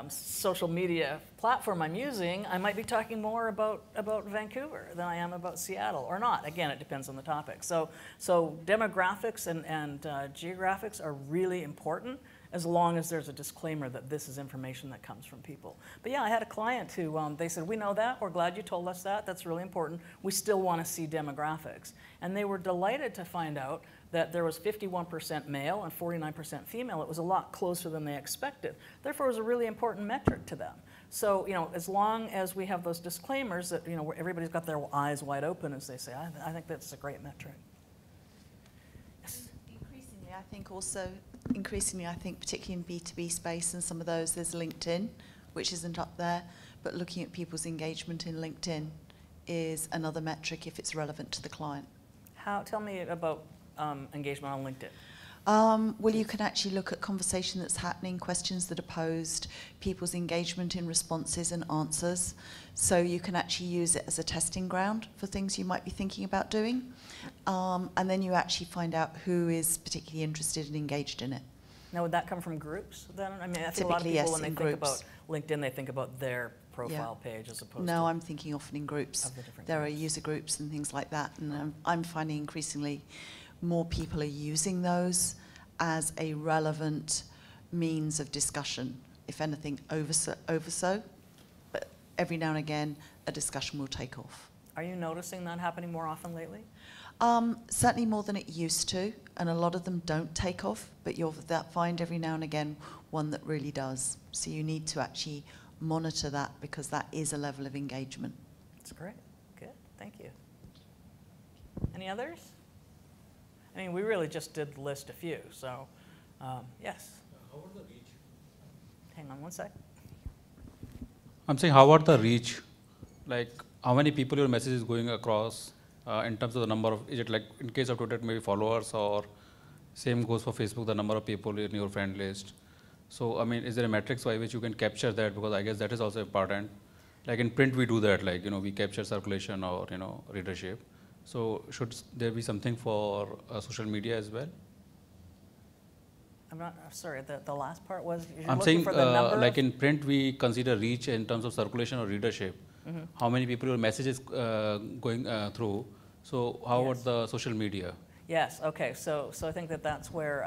social media platform I'm using, I might be talking more about Vancouver than I am about Seattle, or not. Again, it depends on the topic. So demographics and geographics are really important, as long as there's a disclaimer that this is information that comes from people. But yeah, I had a client who, they said, we know that, we're glad you told us that, that's really important, we still want to see demographics. And they were delighted to find out that there was 51% male and 49% female. It was a lot closer than they expected. Therefore, it was a really important metric to them. So, as long as we have those disclaimers that, where everybody's got their eyes wide open, as they say, I think that's a great metric. Yes? Increasingly, I think, particularly in B2B space and some of those, there's LinkedIn, which isn't up there, but looking at people's engagement in LinkedIn is another metric if it's relevant to the client. Tell me about engagement on LinkedIn. Well, you can actually look at conversation that's happening, questions that are posed, people's engagement in responses and answers. So you can actually use it as a testing ground for things you might be thinking about doing. And then you actually find out who is particularly interested and engaged in it. Now, would that come from groups then? I think Typically, a lot of people, yes, when they think groups. about LinkedIn, they think about their profile page as opposed to... No, I'm thinking often in groups. There are groups. user groups and things like that. And I'm finding increasingly more people are using those as a relevant means of discussion. If anything, over so. But every now and again, a discussion will take off. Are you noticing that happening more often lately? Certainly more than it used to, and a lot of them don't take off, but you'll find every now and again one that really does. So you need to actually monitor that, because that is a level of engagement. That's great. Good. Thank you. Any others? We really just did list a few, so yes. How about the reach? Hang on one sec. I'm saying, how about the reach? Like, how many people your message is going across in terms of the number of, is it like, in case of Twitter, maybe followers, or same goes for Facebook, the number of people in your friend list? So, is there a metrics by which you can capture that? Because I guess that is also important. Like in print, we do that, like, we capture circulation or, readership. So should there be something for social media as well? I'm sorry, the last part was, you're I'm looking saying, for the number like in print, we consider reach in terms of circulation or readership. how many people your message is going through. So how about the social media? Yes, okay, so I think that's where,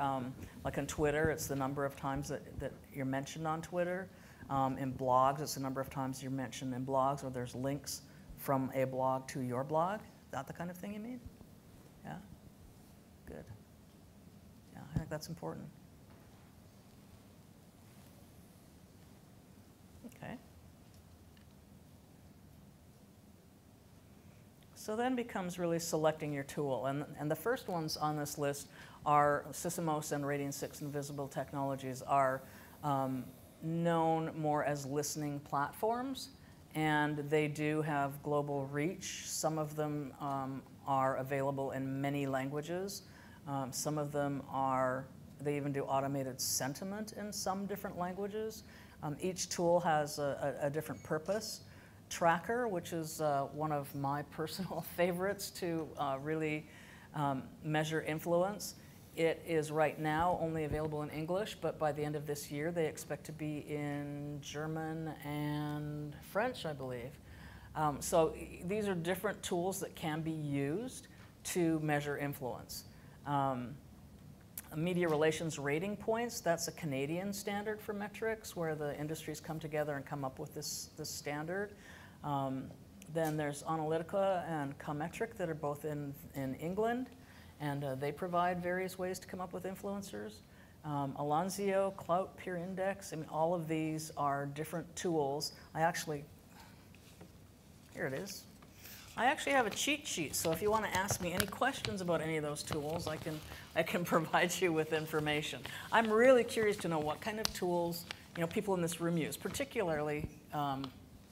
like on Twitter, it's the number of times that you're mentioned on Twitter. In blogs, it's the number of times you're mentioned in blogs, or there's links from a blog to your blog. Is that the kind of thing you mean? Yeah? Good. Yeah, I think that's important. Okay. So then becomes really selecting your tool. And the first ones on this list are Sysomos and Radian 6 Invisible Technologies are known more as listening platforms, and they do have global reach. Some of them are available in many languages. Some of them they even do automated sentiment in some different languages. Each tool has a different purpose. Tracker, which is one of my personal favorites to really measure influence. It is right now only available in English, but by the end of this year, they expect to be in German and French, I believe. So these are different tools that can be used to measure influence. Media relations rating points, that's a Canadian standard for metrics where the industries come together and come up with this standard. Then there's Analytica and Cometric that are both in England, and they provide various ways to come up with influencers. Alonzio, Clout, Peer Index, I mean, all of these are different tools. Here it is. I actually have a cheat sheet, so if you want to ask me any questions about any of those tools, I can provide you with information. I'm really curious to know what kind of tools people in this room use, particularly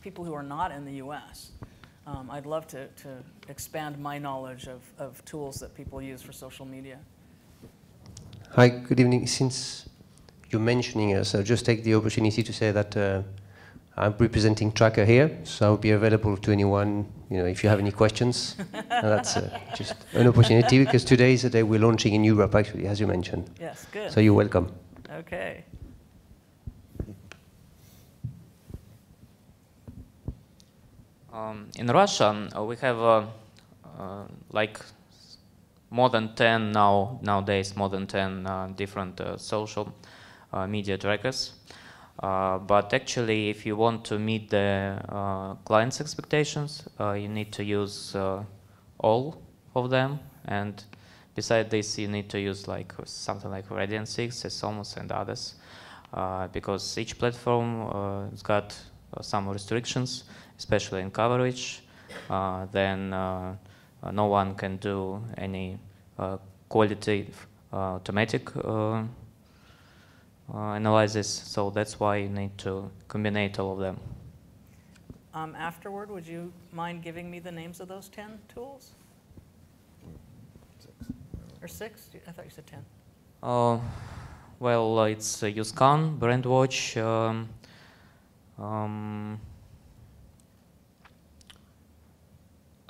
people who are not in the U.S. I'd love to expand my knowledge of tools that people use for social media. Hi, good evening. Since you're mentioning us, I'll just take the opportunity to say that I'm representing Tracker here, so I'll be available to anyone, if you have any questions. And that's just an opportunity, because today is the day we're launching in Europe, actually, as you mentioned. Yes, good. So you're welcome. Okay. In Russia, we have like more than 10 nowadays, more than 10 different social media trackers. But actually, if you want to meet the client's expectations, you need to use all of them. And besides this, you need to use like something like Radian 6, Sysomos, and others, because each platform has got some restrictions, especially in coverage. Then no one can do any qualitative automatic analysis, so that's why you need to combine all of them. Afterward, would you mind giving me the names of those 10 tools? 6. Or 6? I thought you said 10. Well, it's USCAN, Brandwatch,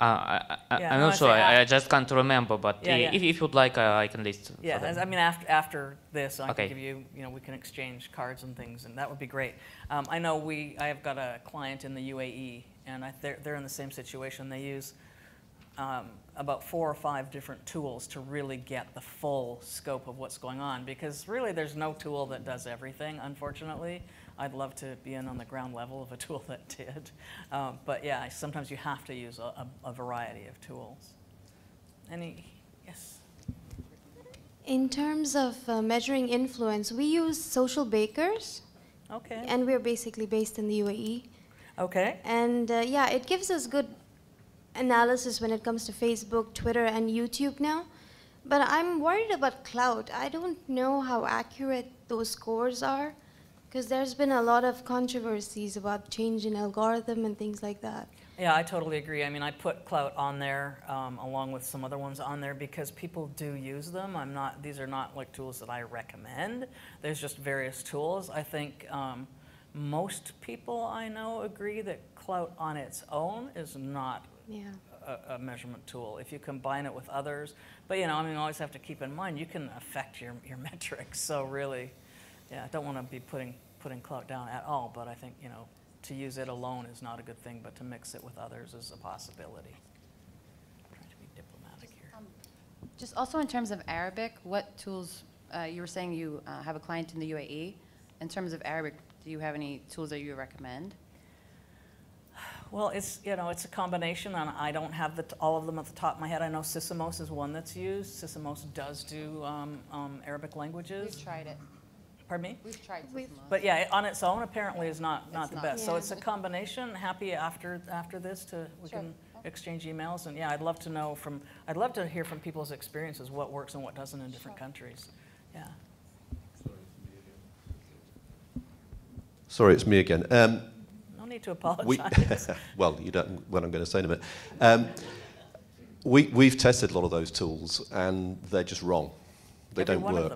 I'm not sure. I just can't remember. But if you'd like, I can list. Yeah, I mean, after this, I can give you. We can exchange cards and things, and that would be great. I know I have got a client in the UAE, and they're in the same situation. They use about 4 or 5 different tools to really get the full scope of what's going on, because really there's no tool that does everything, unfortunately. I'd love to be in on the ground level of a tool that did. But yeah, sometimes you have to use a variety of tools. Yes? In terms of measuring influence, we use social bakers. Okay. And we're basically based in the UAE. Okay. And yeah, it gives us good analysis when it comes to Facebook, Twitter, and YouTube now. But I'm worried about cloud. I don't know how accurate those scores are, because there's been a lot of controversies about change in algorithm and things like that. Yeah, I totally agree. I mean, I put Clout on there along with some other ones on there because people do use them. These are not like tools that I recommend. There's just various tools. I think most people I know agree that Clout on its own is not a measurement tool. If you combine it with others, but you always have to keep in mind you can affect your metrics. So really, yeah, I don't want to be putting Clout down at all. But I think to use it alone is not a good thing, but to mix it with others is a possibility. I'm trying to be diplomatic here. Just also in terms of Arabic, what tools, you were saying you have a client in the UAE. In terms of Arabic, do you have any tools that you recommend? Well, it's a combination, and I don't have all of them at the top of my head. I know Sysomos is one that's used. Sysomos does do Arabic languages. We've tried it. Pardon me? We've tried Sysomos. But yeah, on its own apparently is not the best. Yeah. So it's a combination. Happy after this we can exchange emails, and yeah, I'd love to hear from people's experiences what works and what doesn't in different countries. Yeah. Sorry, it's me again. No need to apologize. Well, you don't. What I'm going to say in a minute. We've tested a lot of those tools, and they're just wrong. They Every don't one work. of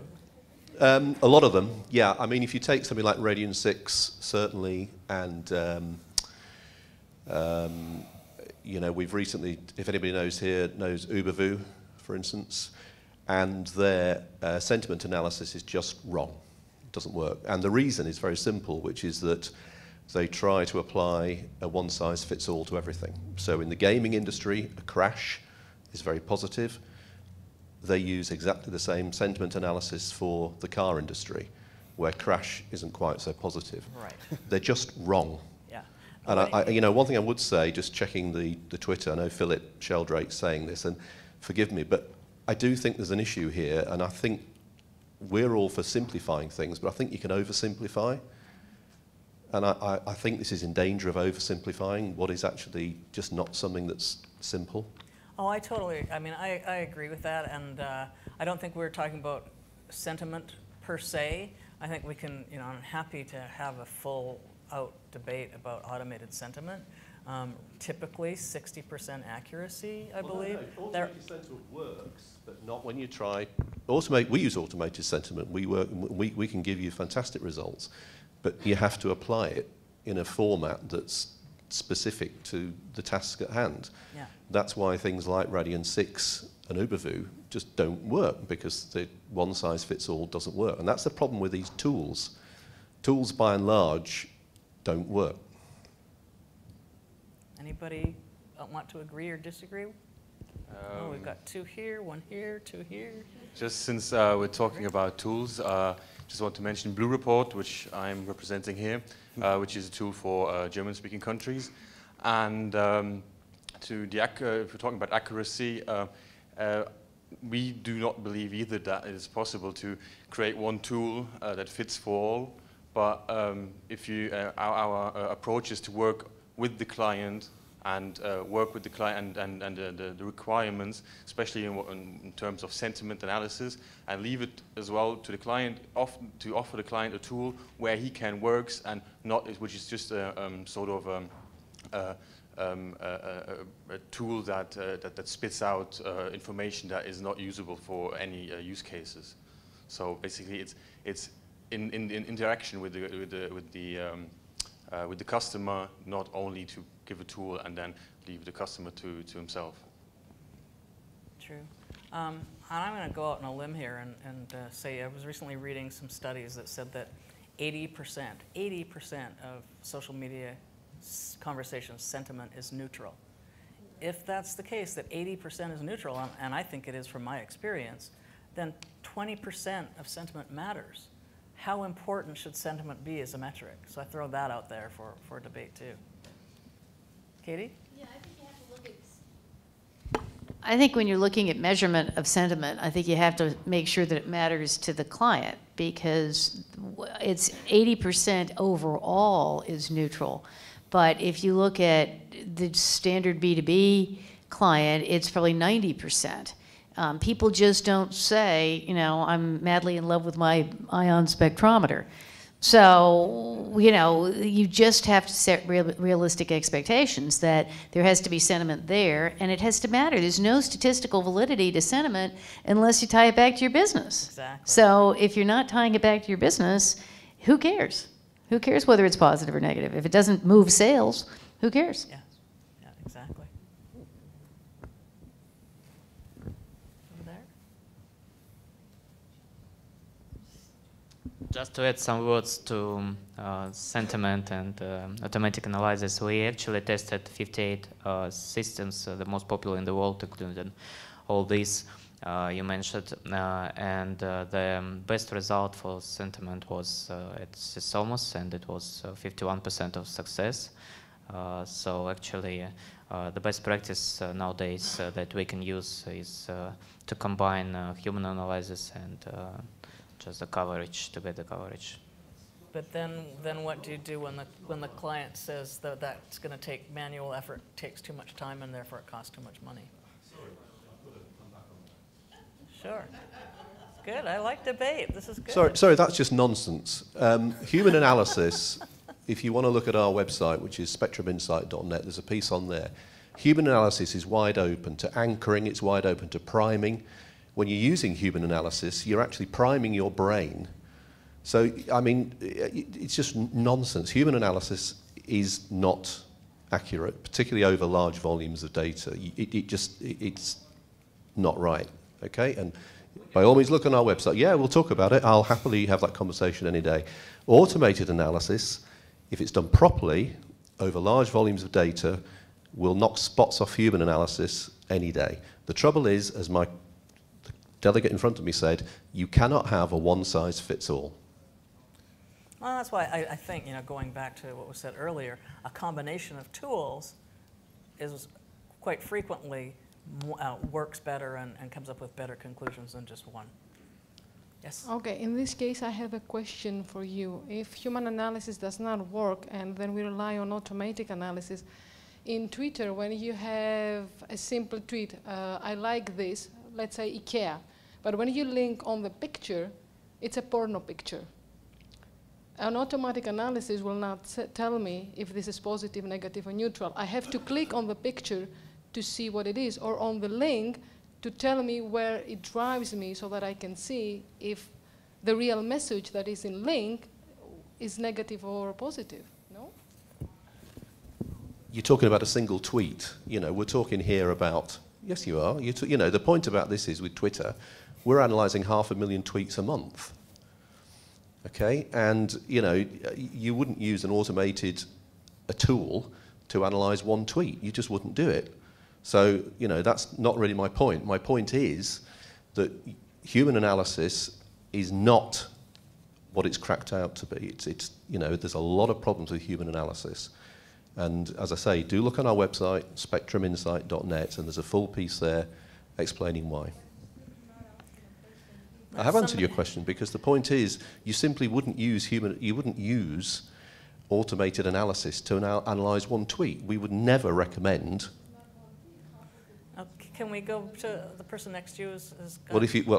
them. A lot of them, yeah. I mean, if you take something like Radian 6, certainly, and you know, we've recently, if anybody knows here, knows Ubervu, for instance, and their sentiment analysis is just wrong. It doesn't work. And the reason is very simple, which is that they try to apply a one-size-fits-all to everything. So in the gaming industry, a crash is very positive. They use exactly the same sentiment analysis for the car industry, where crash isn't quite so positive. Right. They're just wrong. Yeah. And you know, one thing I would say, just checking the Twitter, I know Philip Sheldrake's saying this, and forgive me, but I do think there's an issue here, and I think we're all for simplifying things, but I think you can oversimplify. And I think this is in danger of oversimplifying what is actually just not something that's simple. Oh, I agree with that, and I don't think we're talking about sentiment per se. I think we can, I'm happy to have a full-out debate about automated sentiment. Typically, 60% accuracy, I believe. No, automated sentiment works, but not when you try. We use automated sentiment. We can give you fantastic results, but you have to apply it in a format that's specific to the task at hand. Yeah. That's why things like Radian 6 and Ubervu just don't work, because the one-size-fits-all doesn't work. And that's the problem with these tools. Tools, by and large, don't work. Anybody want to agree or disagree? Oh, we've got two here, one here, two here. Just since we're talking about tools, just want to mention Blue Report, which I'm representing here, which is a tool for German-speaking countries. And if we're talking about accuracy, we do not believe either that it is possible to create one tool that fits for all. But our approach is to work with the client and work with the client and the requirements, especially in terms of sentiment analysis, and leave it as well to the client, to offer the client a tool where he can work, and not which is just a sort of a tool that spits out information that is not usable for any use cases. So basically, it's in interaction with the customer, not only to give a tool and then leave the customer to himself. True. And I'm going to go out on a limb here and say I was recently reading some studies that said that 80% of social media conversations sentiment is neutral. If that's the case, that 80% is neutral, and I think it is from my experience, then 20% of sentiment matters. How important should sentiment be as a metric? So I throw that out there for debate too. Katie? Yeah, I think you have to look at. I think when you're looking at measurement of sentiment, I think you have to make sure that it matters to the client, because it's 80% overall is neutral. But if you look at the standard B2B client, it's probably 90%. People just don't say, I'm madly in love with my ion spectrometer. So, you just have to set realistic expectations that there has to be sentiment there, and it has to matter. There's no statistical validity to sentiment unless you tie it back to your business. Exactly. So if you're not tying it back to your business, who cares? Who cares whether it's positive or negative? If it doesn't move sales, who cares? Yeah, exactly. Over there? Just to add some words to sentiment and automatic analysis, we actually tested 58 systems, the most popular in the world, including all these you mentioned, and the best result for sentiment was at Sysomos, and it was 51% of success. So actually, the best practice nowadays that we can use is to combine human analysis and just the coverage, to get the coverage. But then what do you do when the client says that that's going to take manual effort, takes too much time, and therefore it costs too much money? Sure. Good. I like debate. This is good. Sorry, that's just nonsense. Human analysis, if you want to look at our website, which is spectruminsight.net, there's a piece on there. Human analysis is wide open to anchoring, it's wide open to priming. When you're using human analysis, you're actually priming your brain. So, I mean, it's just nonsense. Human analysis is not accurate, particularly over large volumes of data. It's not right, okay? And by all means, look on our website. Yeah, we'll talk about it. I'll happily have that conversation any day. Automated analysis, if it's done properly over large volumes of data, will knock spots off human analysis any day. The trouble is, as my delegate in front of me said, you cannot have a one-size-fits-all. Well, that's why I think, going back to what was said earlier, a combination of tools is quite frequently works better and comes up with better conclusions than just one. Yes? Okay, in this case, I have a question for you. If human analysis does not work and then we rely on automatic analysis, in Twitter, when you have a simple tweet, I like this, let's say IKEA, but when you link on the picture, it's a porno picture. An automatic analysis will not tell me if this is positive, negative, or neutral. I have to click on the picture to see what it is, or on the link to tell me where it drives me so that I can see if the real message that is in link is negative or positive, no? You're talking about a single tweet. We're talking here about, yes you are, the point about this is with Twitter, we're analysing 500,000 tweets a month. Okay, and you wouldn't use an automated tool to analyse one tweet. You just wouldn't do it. So, that's not really my point. My point is that human analysis is not what it's cracked out to be. There's a lot of problems with human analysis. And as I say, do look on our website, spectruminsight.net, and there's a full piece there explaining why. I have answered your question, because the point is you simply wouldn't use automated analysis to analyse one tweet. We would never recommend. Can we go to the person next to you?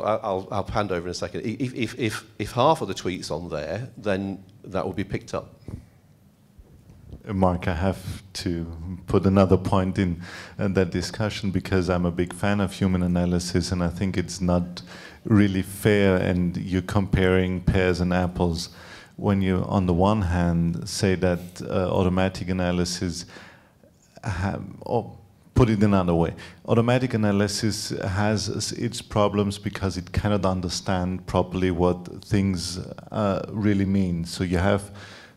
I'll hand over in a second. If half of the tweet's on there, then that will be picked up. Mark, I have to put another point in that discussion, because I'm a big fan of human analysis, and I think it's not really fair, and you're comparing pears and apples when you, on the one hand, say that automatic analysis, or put it another way, automatic analysis has its problems because it cannot understand properly what things really mean. So you have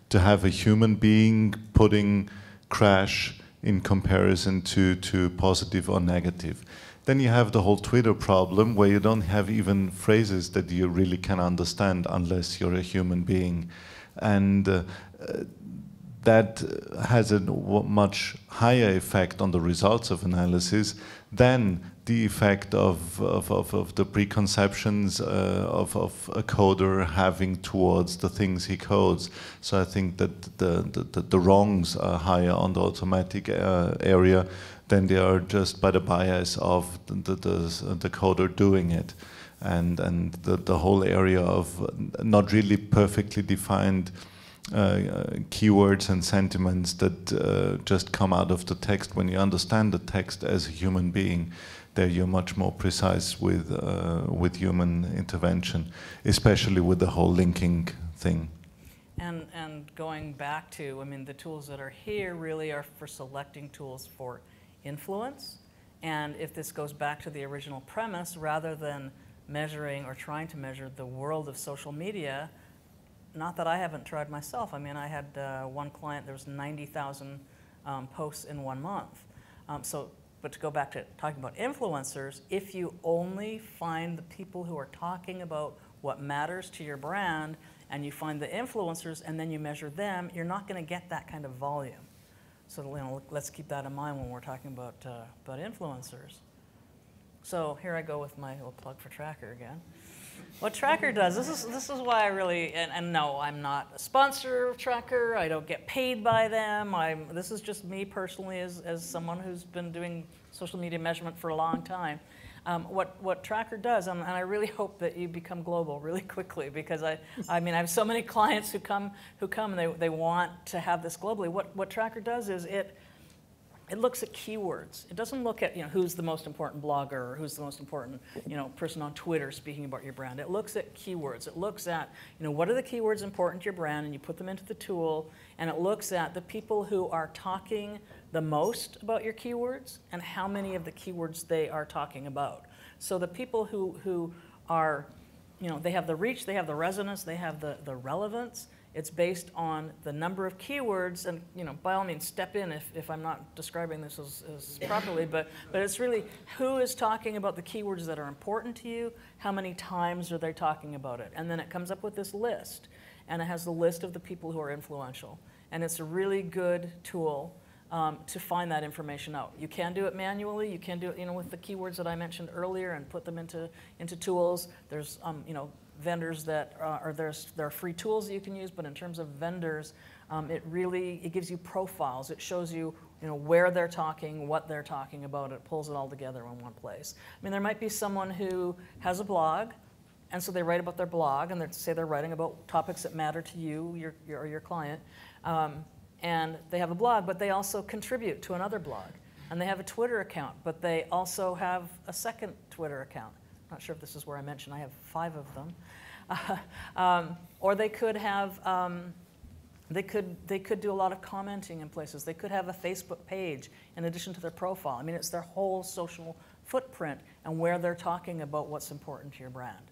to have a human being putting crash in comparison to positive or negative. Then you have the whole Twitter problem, where you don't have even phrases that you really can understand unless you're a human being. And that has a much higher effect on the results of analysis than the effect of the preconceptions of a coder having towards the things he codes. So I think that the wrongs are higher on the automatic area than they are just by the bias of the coder doing it. And the whole area of not really perfectly defined keywords and sentiments that just come out of the text. When you understand the text as a human being, there you're much more precise with human intervention, especially with the whole linking thing. And going back to, the tools that are here really are for selecting tools for influence. And if this goes back to the original premise, rather than measuring or trying to measure the world of social media, not that I haven't tried myself. I mean, I had one client, there was 90,000 posts in 1 month. But to go back to talking about influencers, if you only find the people who are talking about what matters to your brand, and you find the influencers and then you measure them, you're not going to get that kind of volume. So let's keep that in mind when we're talking about influencers. So here I go with my little plug for Tracker again. What Tracker does, this is why I really, and no, I'm not a sponsor of Tracker, I don't get paid by them, this is just me personally as someone who's been doing social media measurement for a long time. What Tracker does, and I really hope that you become global really quickly, because I mean I have so many clients who come and they want to have this globally. What Tracker does is it looks at keywords. It doesn't look at who's the most important blogger or who's the most important person on Twitter speaking about your brand. It looks at keywords. It looks at what are the keywords important to your brand, and you put them into the tool, and it looks at the people who are talking the most about your keywords and how many of the keywords they are talking about. So the people who are, they have the reach, they have the resonance, they have the relevance. It's based on the number of keywords, and by all means step in if I'm not describing this as properly, but it's really who is talking about the keywords that are important to you, how many times are they talking about it, and then it comes up with this list, and it has the list of the people who are influential, and it's a really good tool to find that information out. You can do it manually, you can do it with the keywords that I mentioned earlier and put them into tools. There's vendors that there are free tools that you can use, but in terms of vendors, it gives you profiles. It shows you where they're talking, what they're talking about. It pulls it all together in one place. I mean, there might be someone who has a blog, and so they write about their blog, and they say they're writing about topics that matter to you, your client, and they have a blog, but they also contribute to another blog, and they have a Twitter account, but they also have a second Twitter account. Not sure if this is where I mentioned I have 5 of them. Or they could have, they could do a lot of commenting in places. They could have a Facebook page in addition to their profile. I mean, it's their whole social footprint and where they're talking about what's important to your brand.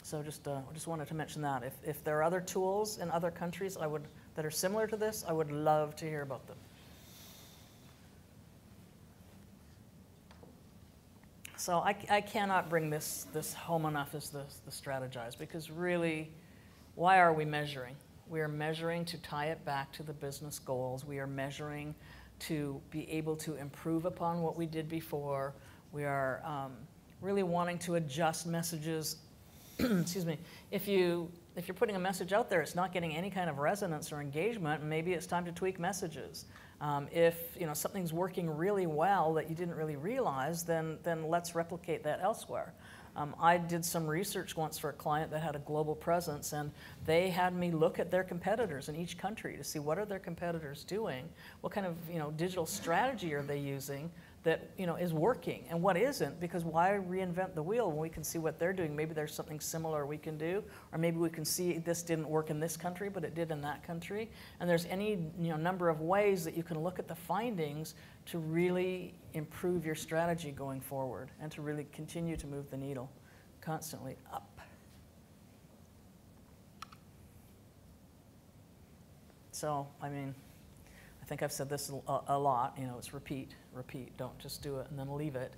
So just wanted to mention that. If there are other tools in other countries that are similar to this, I would love to hear about them. So I cannot bring this home enough as the strategize, because really, why are we measuring? We are measuring to tie it back to the business goals. We are measuring to be able to improve upon what we did before. We are really wanting to adjust messages. Excuse me. If you're putting a message out there, it's not getting any kind of resonance or engagement, maybe it's time to tweak messages. If something's working really well that you didn't really realize, then let's replicate that elsewhere. I did some research once for a client that had a global presence, and they had me look at their competitors in each country to see what are their competitors doing, what kind of digital strategy are they using that is working, and what isn't, because why reinvent the wheel when we can see what they're doing? Maybe there's something similar we can do, or maybe we can see this didn't work in this country, but it did in that country. And there's any number of ways that you can look at the findings to really improve your strategy going forward and to really continue to move the needle constantly up. So, I mean, I think I've said this a lot, it's repeat, don't just do it and then leave it.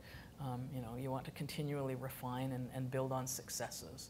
You want to continually refine and build on successes.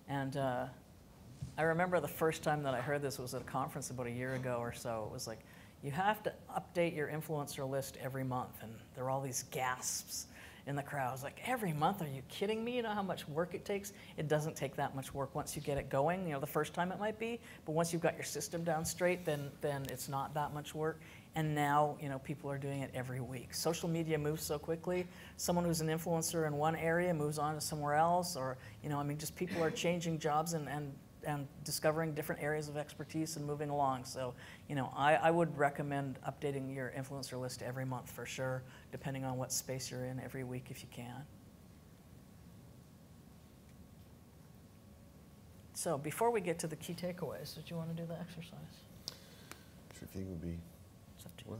And I remember the first time that I heard this was at a conference about a year ago or so. It was like, you have to update your influencer list every month, and there were all these gasps in the crowd. I was like, every month, are you kidding me? You know how much work it takes? It doesn't take that much work once you get it going. The first time it might be, but once you've got your system down straight, then it's not that much work. And now, people are doing it every week. Social media moves so quickly. Someone who's an influencer in one area moves on to somewhere else, or, just people are changing jobs and discovering different areas of expertise and moving along. So, I would recommend updating your influencer list every month for sure, depending on what space you're in, every week if you can. So before we get to the key takeaways, did you want to do the exercise? Sure thing would be. It's up to you.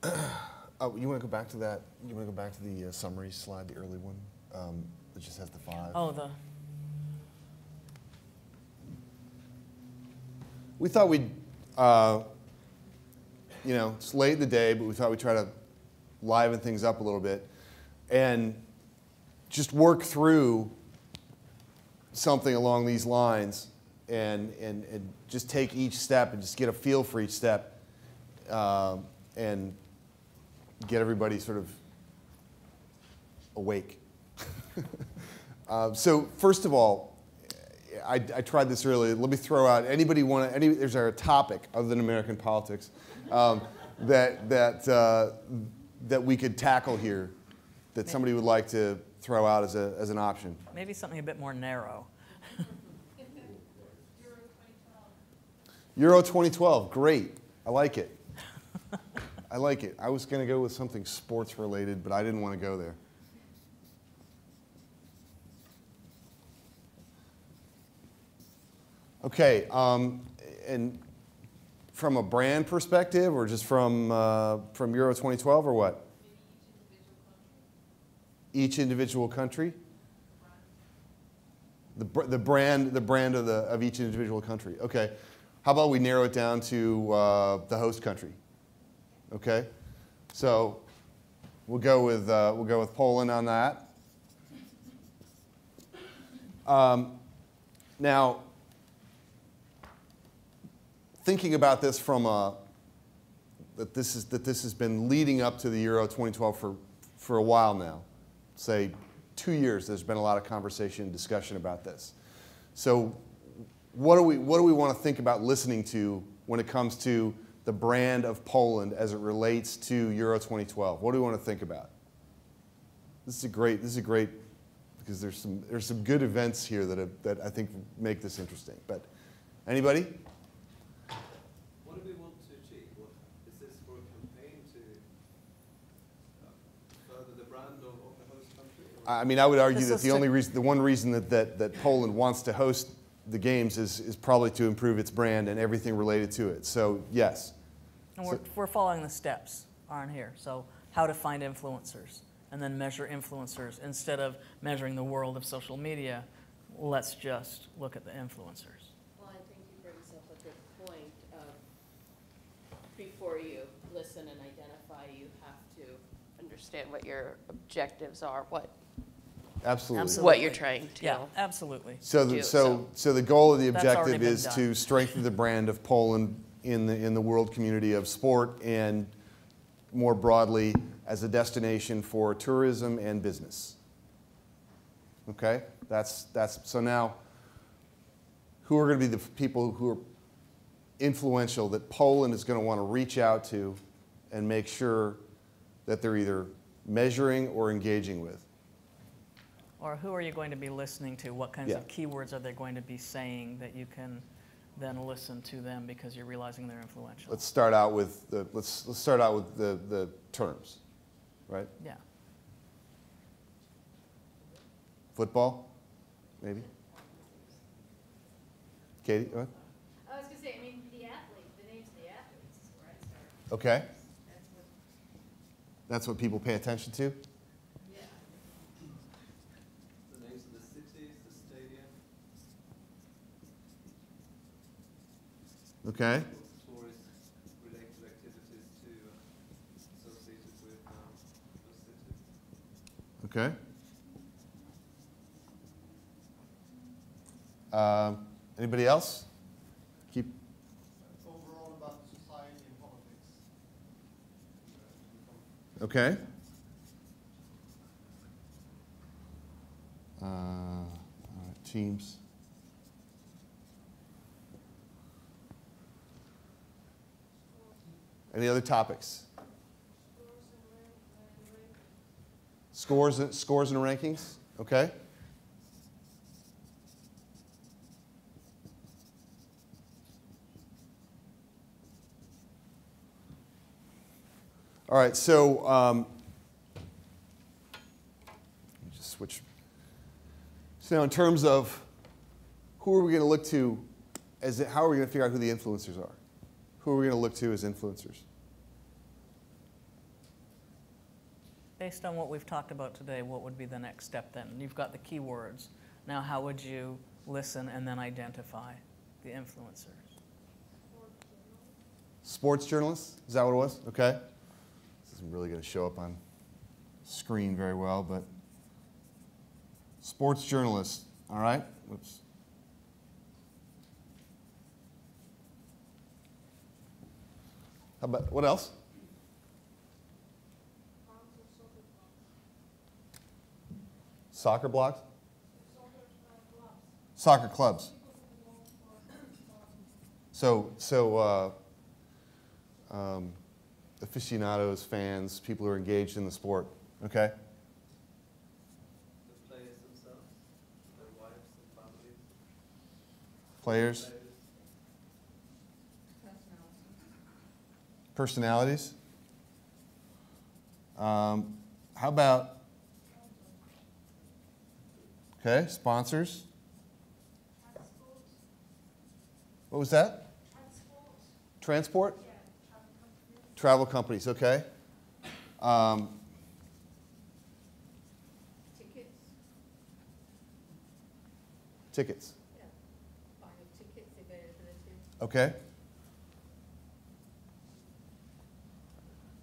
Yeah. Oh, you want to go back to that? You want to go back to the summary slide, the early one, that just has the 5? Oh, we thought we'd, it's late in the day, but we thought we'd try to liven things up a little bit and just work through something along these lines and just take each step and just get a feel for each step and get everybody sort of awake. So first of all, I tried this earlier. Let me throw out, there's a topic other than American politics that we could tackle here that somebody would like to throw out as an option. Maybe something a bit more narrow. Euro 2012, great. I like it. I like it. I was going to go with something sports related, but I didn't want to go there. Okay, and from a brand perspective, or just from Euro 2012, or what? Each individual country. The brand of each individual country. Okay, how about we narrow it down to the host country? Okay, so we'll go with Poland on that. Now, thinking about this from that this has been leading up to the Euro 2012 for a while now, say 2 years. There's been a lot of conversation and discussion about this. So, what do we want to think about listening to when it comes to the brand of Poland as it relates to Euro 2012? What do we want to think about? This is great because there's some good events here that I think make this interesting. But anybody? What do we want to achieve? Is this for a campaign to further the brand of the host country? I mean, I would argue that the one reason that Poland wants to host the games is probably to improve its brand and everything related to it. So yes. And we're following the steps on here. So how to find influencers and then measure influencers. Instead of measuring the world of social media, let's just look at the influencers. Well, I think you bring up a good point of before you listen and identify, you have to understand what your objectives are, Absolutely. what you're trying to Yeah, absolutely. So the goal of the That's already objective been is done. to strengthen the brand of Poland in the world community of sport and more broadly as a destination for tourism and business. Okay? So now, who are going to be the people who are influential that Poland is going to want to reach out to and make sure that they're either measuring or engaging with? Or who are you going to be listening to? What kinds of keywords are they going to be saying that you can then listen to them because you're realizing they're influential? Let's start out with the terms, right? Yeah. Football, maybe. Katie, what? I was going to say, the names of the athletes is where I start. Okay. That's what people pay attention to? The names of the cities, the stadium. Okay. Tourist-related activities associated with those cities. Okay. Anybody else? Keep. Overall about society and politics. Okay. All right, teams. Any other topics? Scores and rankings. Okay. All right, so let me just switch. So now in terms of who are we going to look to, how are we going to figure out who the influencers are? Who are we going to look to as influencers? Based on what we've talked about today, what would be the next step then? You've got the keywords. Now how would you listen and then identify the influencers? Sports journalists, is that what it was? Okay. This isn't really going to show up on screen very well, but sports journalists, all right? Whoops. How about, what else? Soccer blogs? Soccer clubs. So aficionados, fans, people who are engaged in the sport, okay? The players themselves, their wives and families. Players? Personalities? How about, okay, sponsors? What was that? Transport? Travel companies, okay. Tickets. Okay.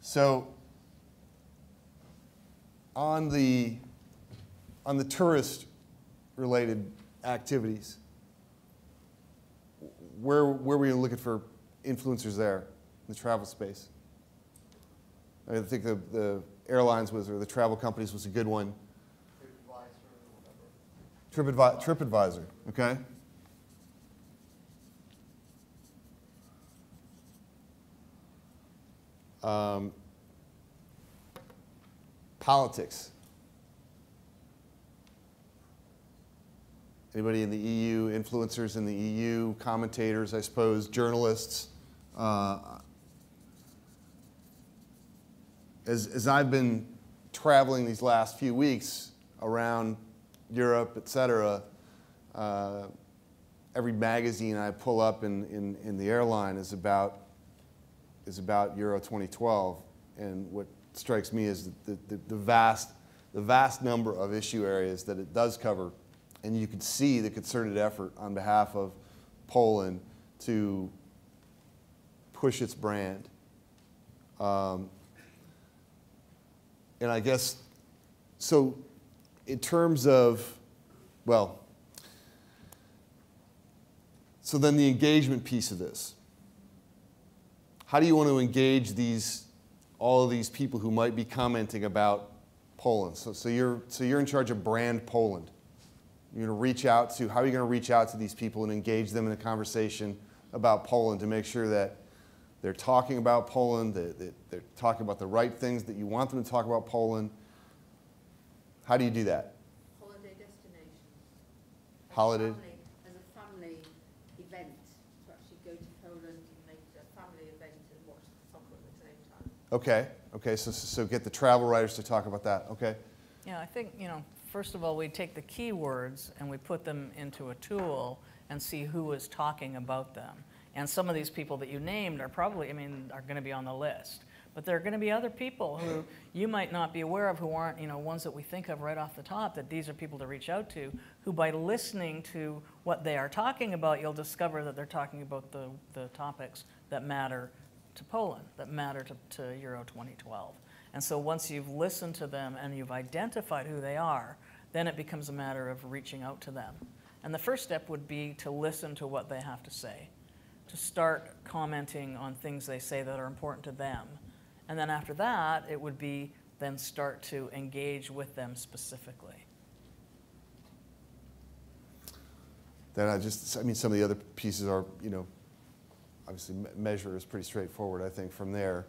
So on the tourist-related activities, where were you looking for influencers there in the travel space? I think the airlines was, or the travel companies was a good one. TripAdvisor, okay. Politics. Anybody in the EU, influencers in the EU, commentators, I suppose, journalists. As I've been traveling these last few weeks around Europe, et cetera, every magazine I pull up in the airline is about Euro 2012. And what strikes me is the vast number of issue areas that it does cover. And you could see the concerted effort on behalf of Poland to push its brand. And I guess, so in terms of, well, so then the engagement piece of this. How do you want to engage all of these people who might be commenting about Poland? So you're in charge of Brand Poland. You're going to reach out to, how are you going to reach out to these people and engage them in a conversation about Poland to make sure that they're talking about Poland, that they're talking about the right things that you want them to talk about Poland? How do you do that? Holiday destinations. Holiday? As a family event, to actually go to Poland and make it a family event and watch the soccer at the same time. Okay, so get the travel writers to talk about that, okay? Yeah, I think, first of all, we take the keywords and we put them into a tool and see who is talking about them. And some of these people that you named are probably, are going to be on the list. But there are going to be other people who you might not be aware of, who aren't, ones that we think of right off the top, that these are people to reach out to, who by listening to what they are talking about, you'll discover that they're talking about the topics that matter to Poland, that matter to Euro 2012. And so once you've listened to them and you've identified who they are, then it becomes a matter of reaching out to them. And the first step would be to listen to what they have to say, to start commenting on things they say that are important to them. And then after that, it would be then start to engage with them specifically. Then some of the other pieces are, obviously measure is pretty straightforward, I think, from there.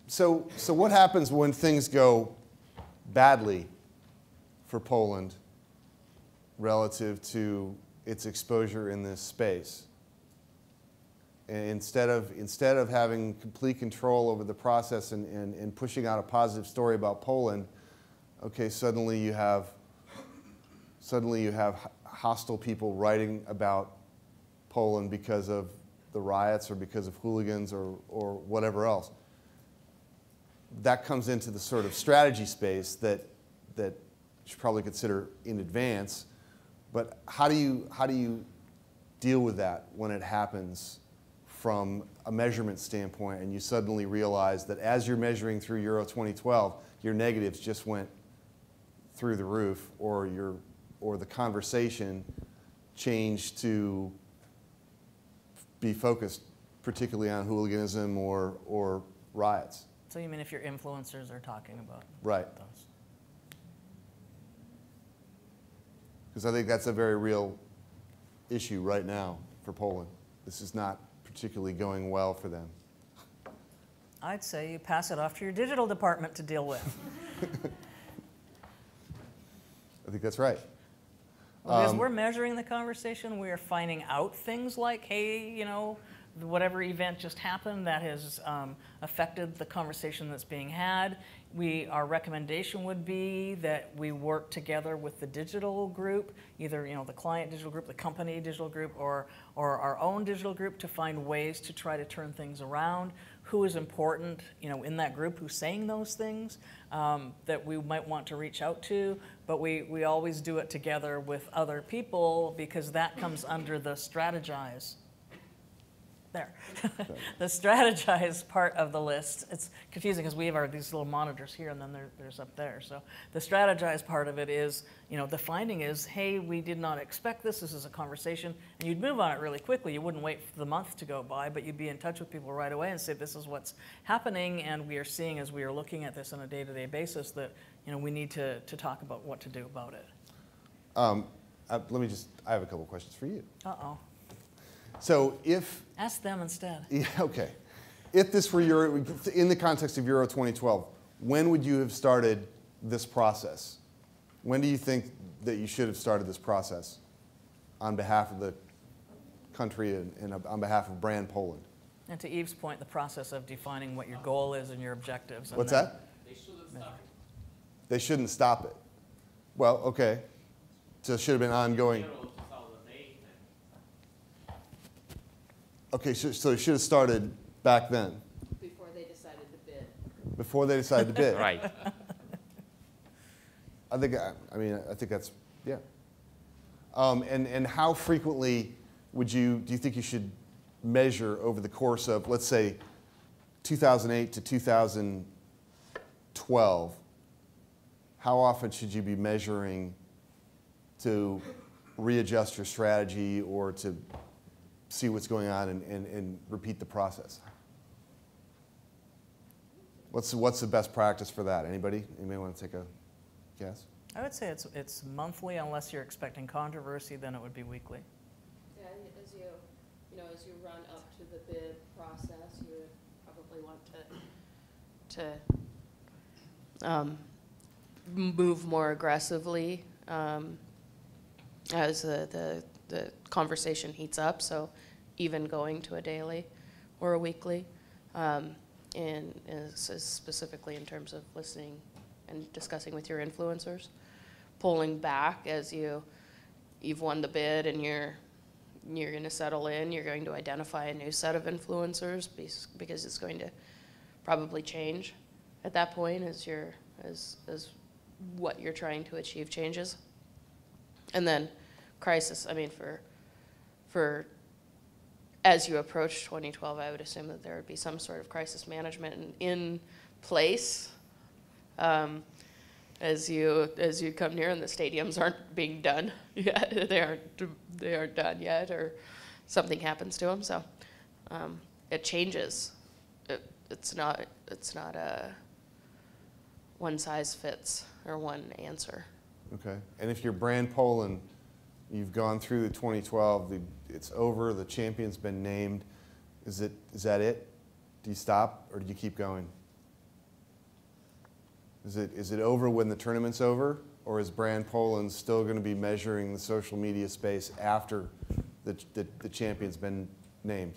So what happens when things go badly for Poland relative to its exposure in this space? And instead of having complete control over the process and pushing out a positive story about Poland, okay, suddenly you have hostile people writing about Poland because of the riots or because of hooligans or whatever else. That comes into the sort of strategy space that you should probably consider in advance. But how do you deal with that when it happens from a measurement standpoint, and you suddenly realize that as you're measuring through Euro 2012, your negatives just went through the roof, or the conversation changed to be focused particularly on hooliganism or riots. So you mean if your influencers are talking about Right. those? Because I think that's a very real issue right now for Poland. This is not particularly going well for them. I'd say you pass it off to your digital department to deal with. I think that's right. Well, because we're measuring the conversation, we are finding out things like, hey, you know, whatever event just happened that has affected the conversation that's being had. Our recommendation would be that we work together with the digital group, either the client digital group, the company digital group, or our own digital group, to find ways to try to turn things around. Who is important, in that group, who's saying those things that we might want to reach out to, but we always do it together with other people, because that comes under the strategize. There. The strategize part of the list. It's confusing because we have these little monitors here, and then there's up there. So the strategize part of it is, the finding is, hey, we did not expect this. This is a conversation. And you'd move on it really quickly. You wouldn't wait for the month to go by, but you'd be in touch with people right away and say, this is what's happening, and we are seeing, as we are looking at this on a day-to-day basis, that we need to talk about what to do about it. I have a couple questions for you. Uh-oh. So if... Ask them instead. Yeah, okay. If this were in the context of Euro 2012, when would you have started this process? When do you think that you should have started this process on behalf of the country and on behalf of brand Poland? And to Eve's point, the process of defining what your goal is and your objectives. What's that? They shouldn't stop it. They shouldn't stop it. Well, okay. So it should have been ongoing. Okay, so it should have started back then. Before they decided to bid. Before they decided to bid. Right. I think that's, yeah. And how frequently do you think you should measure over the course of, let's say, 2008 to 2012? How often should you be measuring to readjust your strategy or to see what's going on and repeat the process? What's the best practice for that? Anybody want to take a guess? I would say it's monthly, unless you're expecting controversy, then it would be weekly. Yeah, as you run up to the bid process, you would probably want to move more aggressively as the conversation heats up. So even going to a daily or a weekly, and specifically in terms of listening and discussing with your influencers, pulling back as you've won the bid and you're going to settle in. You're going to identify a new set of influencers because it's going to probably change at that point as what you're trying to achieve changes. And then crisis. I mean, for as you approach 2012, I would assume that there would be some sort of crisis management in place as you come near, and the stadiums aren't being done yet. They aren't done yet, or something happens to them. So it changes. It's not a one size fits or one answer. Okay. And if you're brand Poland, you've gone through the 2012, it's over, the champion's been named. Is that it? Do you stop or do you keep going? Is it over when the tournament's over, or is brand Poland still going to be measuring the social media space after the champion's been named?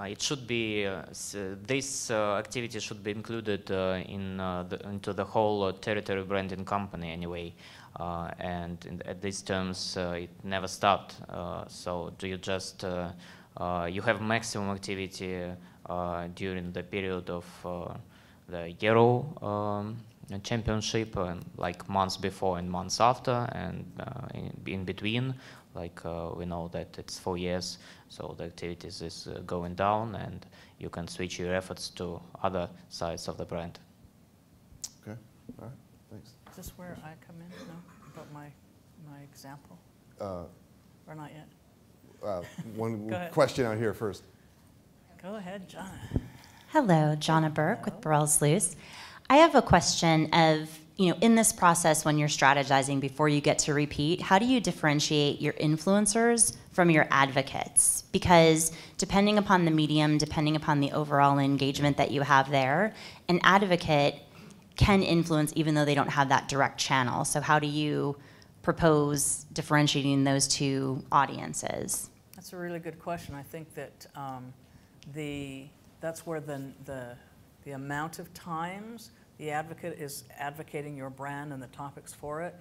It should be this activity should be included into the whole territory branding company anyway, and at these terms it never stopped. So do you just you have maximum activity during the period of the Euro championship like months before and months after, and in between, like we know that it's 4 years, so the activities is going down, and you can switch your efforts to other sides of the brand. Okay, all right, thanks. Is this where I come in? No, about my example? Or not yet? One question out here first. Go ahead, John. Hello, Jonna Burke with Burrell's Luce. I have a question of, in this process when you're strategizing before you get to repeat, how do you differentiate your influencers from your advocates? Because depending upon the medium, depending upon the overall engagement that you have there, an advocate can influence even though they don't have that direct channel. So how do you propose differentiating those two audiences? That's a really good question. I think that that's where the amount of times the advocate is advocating your brand and the topics for it,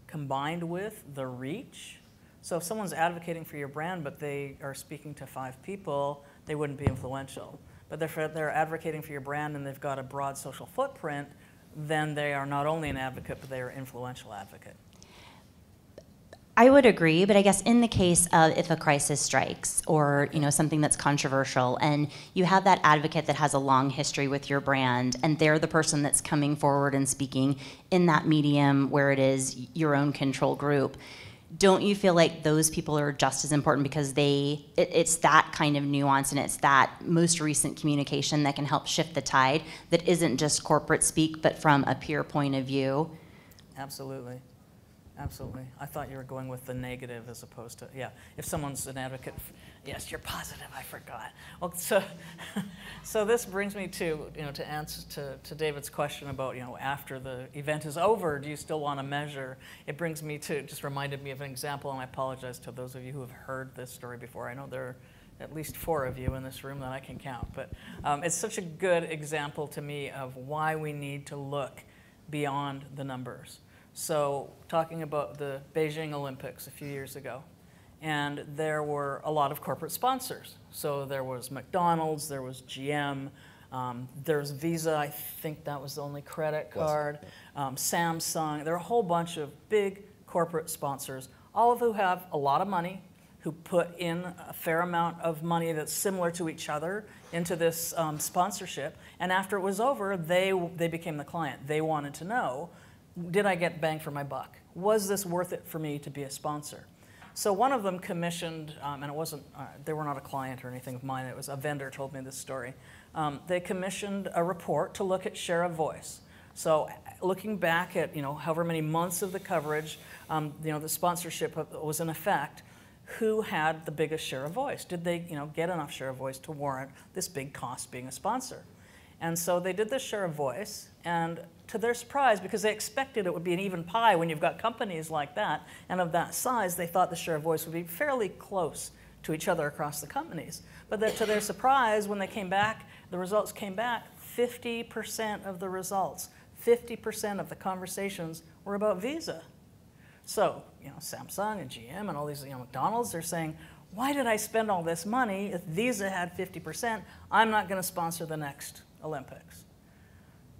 combined with the reach. So if someone's advocating for your brand, but they are speaking to 5 people, they wouldn't be influential. But if they're advocating for your brand and they've got a broad social footprint, then they are not only an advocate, but they are an influential advocate. I would agree, but I guess in the case of if a crisis strikes or something that's controversial and you have that advocate that has a long history with your brand and they're the person that's coming forward and speaking in that medium where it is your own control group, don't you feel like those people are just as important because it's that kind of nuance and it's that most recent communication that can help shift the tide that isn't just corporate speak but from a peer point of view? Absolutely. Absolutely. I thought you were going with the negative as opposed to, yeah, if someone's an advocate, yes, you're positive, I forgot. Well, so this brings me to, to answer to David's question about, after the event is over, do you still want to measure? It brings me to, just reminded me of an example, and I apologize to those of you who have heard this story before. I know there are at least 4 of you in this room that I can count, but it's such a good example to me of why we need to look beyond the numbers. So talking about the Beijing Olympics a few years ago, and there were a lot of corporate sponsors. So there was McDonald's, there was GM, there's Visa, I think that was the only credit card, Samsung. There are a whole bunch of big corporate sponsors, all of who have a lot of money, who put in a fair amount of money that's similar to each other into this sponsorship. And after it was over, they became the client. They wanted to know, did I get bang for my buck? Was this worth it for me to be a sponsor? So one of them commissioned, and it wasn't, they were not a client or anything of mine, it was a vendor told me this story. They commissioned a report to look at share of voice. So looking back at, however many months of the coverage, the sponsorship was in effect, who had the biggest share of voice? Did they, get enough share of voice to warrant this big cost being a sponsor? And so they did this share of voice, and to their surprise, because they expected it would be an even pie when you've got companies like that, and of that size, they thought the share of voice would be fairly close to each other across the companies. But that, to their surprise, when they came back, the results came back, 50% of the results, 50% of the conversations were about Visa. So, Samsung and GM and all these, McDonald's, they're saying, why did I spend all this money if Visa had 50%? I'm not going to sponsor the next Olympics.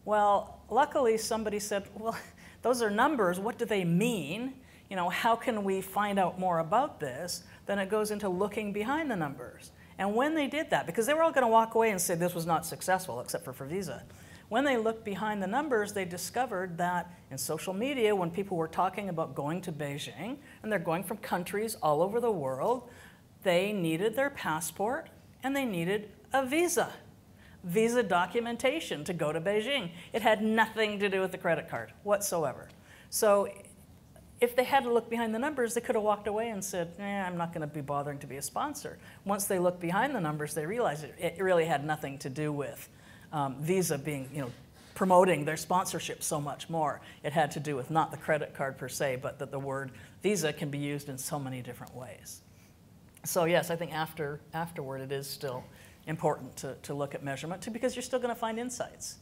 Well, luckily somebody said, well, those are numbers, what do they mean? How can we find out more about this? Then it goes into looking behind the numbers. And when they did that, because they were all going to walk away and say this was not successful, except for Visa. When they looked behind the numbers, they discovered that in social media, when people were talking about going to Beijing, and they're going from countries all over the world, they needed their passport and they needed a visa. Visa documentation to go to Beijing. It had nothing to do with the credit card whatsoever. So if they had to look behind the numbers, they could have walked away and said, I'm not going to be bothering to be a sponsor. Once they looked behind the numbers, they realized it really had nothing to do with Visa being, promoting their sponsorship so much more. It had to do with not the credit card per se, but that the word Visa can be used in so many different ways. So yes, I think afterward it is still important to look at measurement, because you're still going to find insights.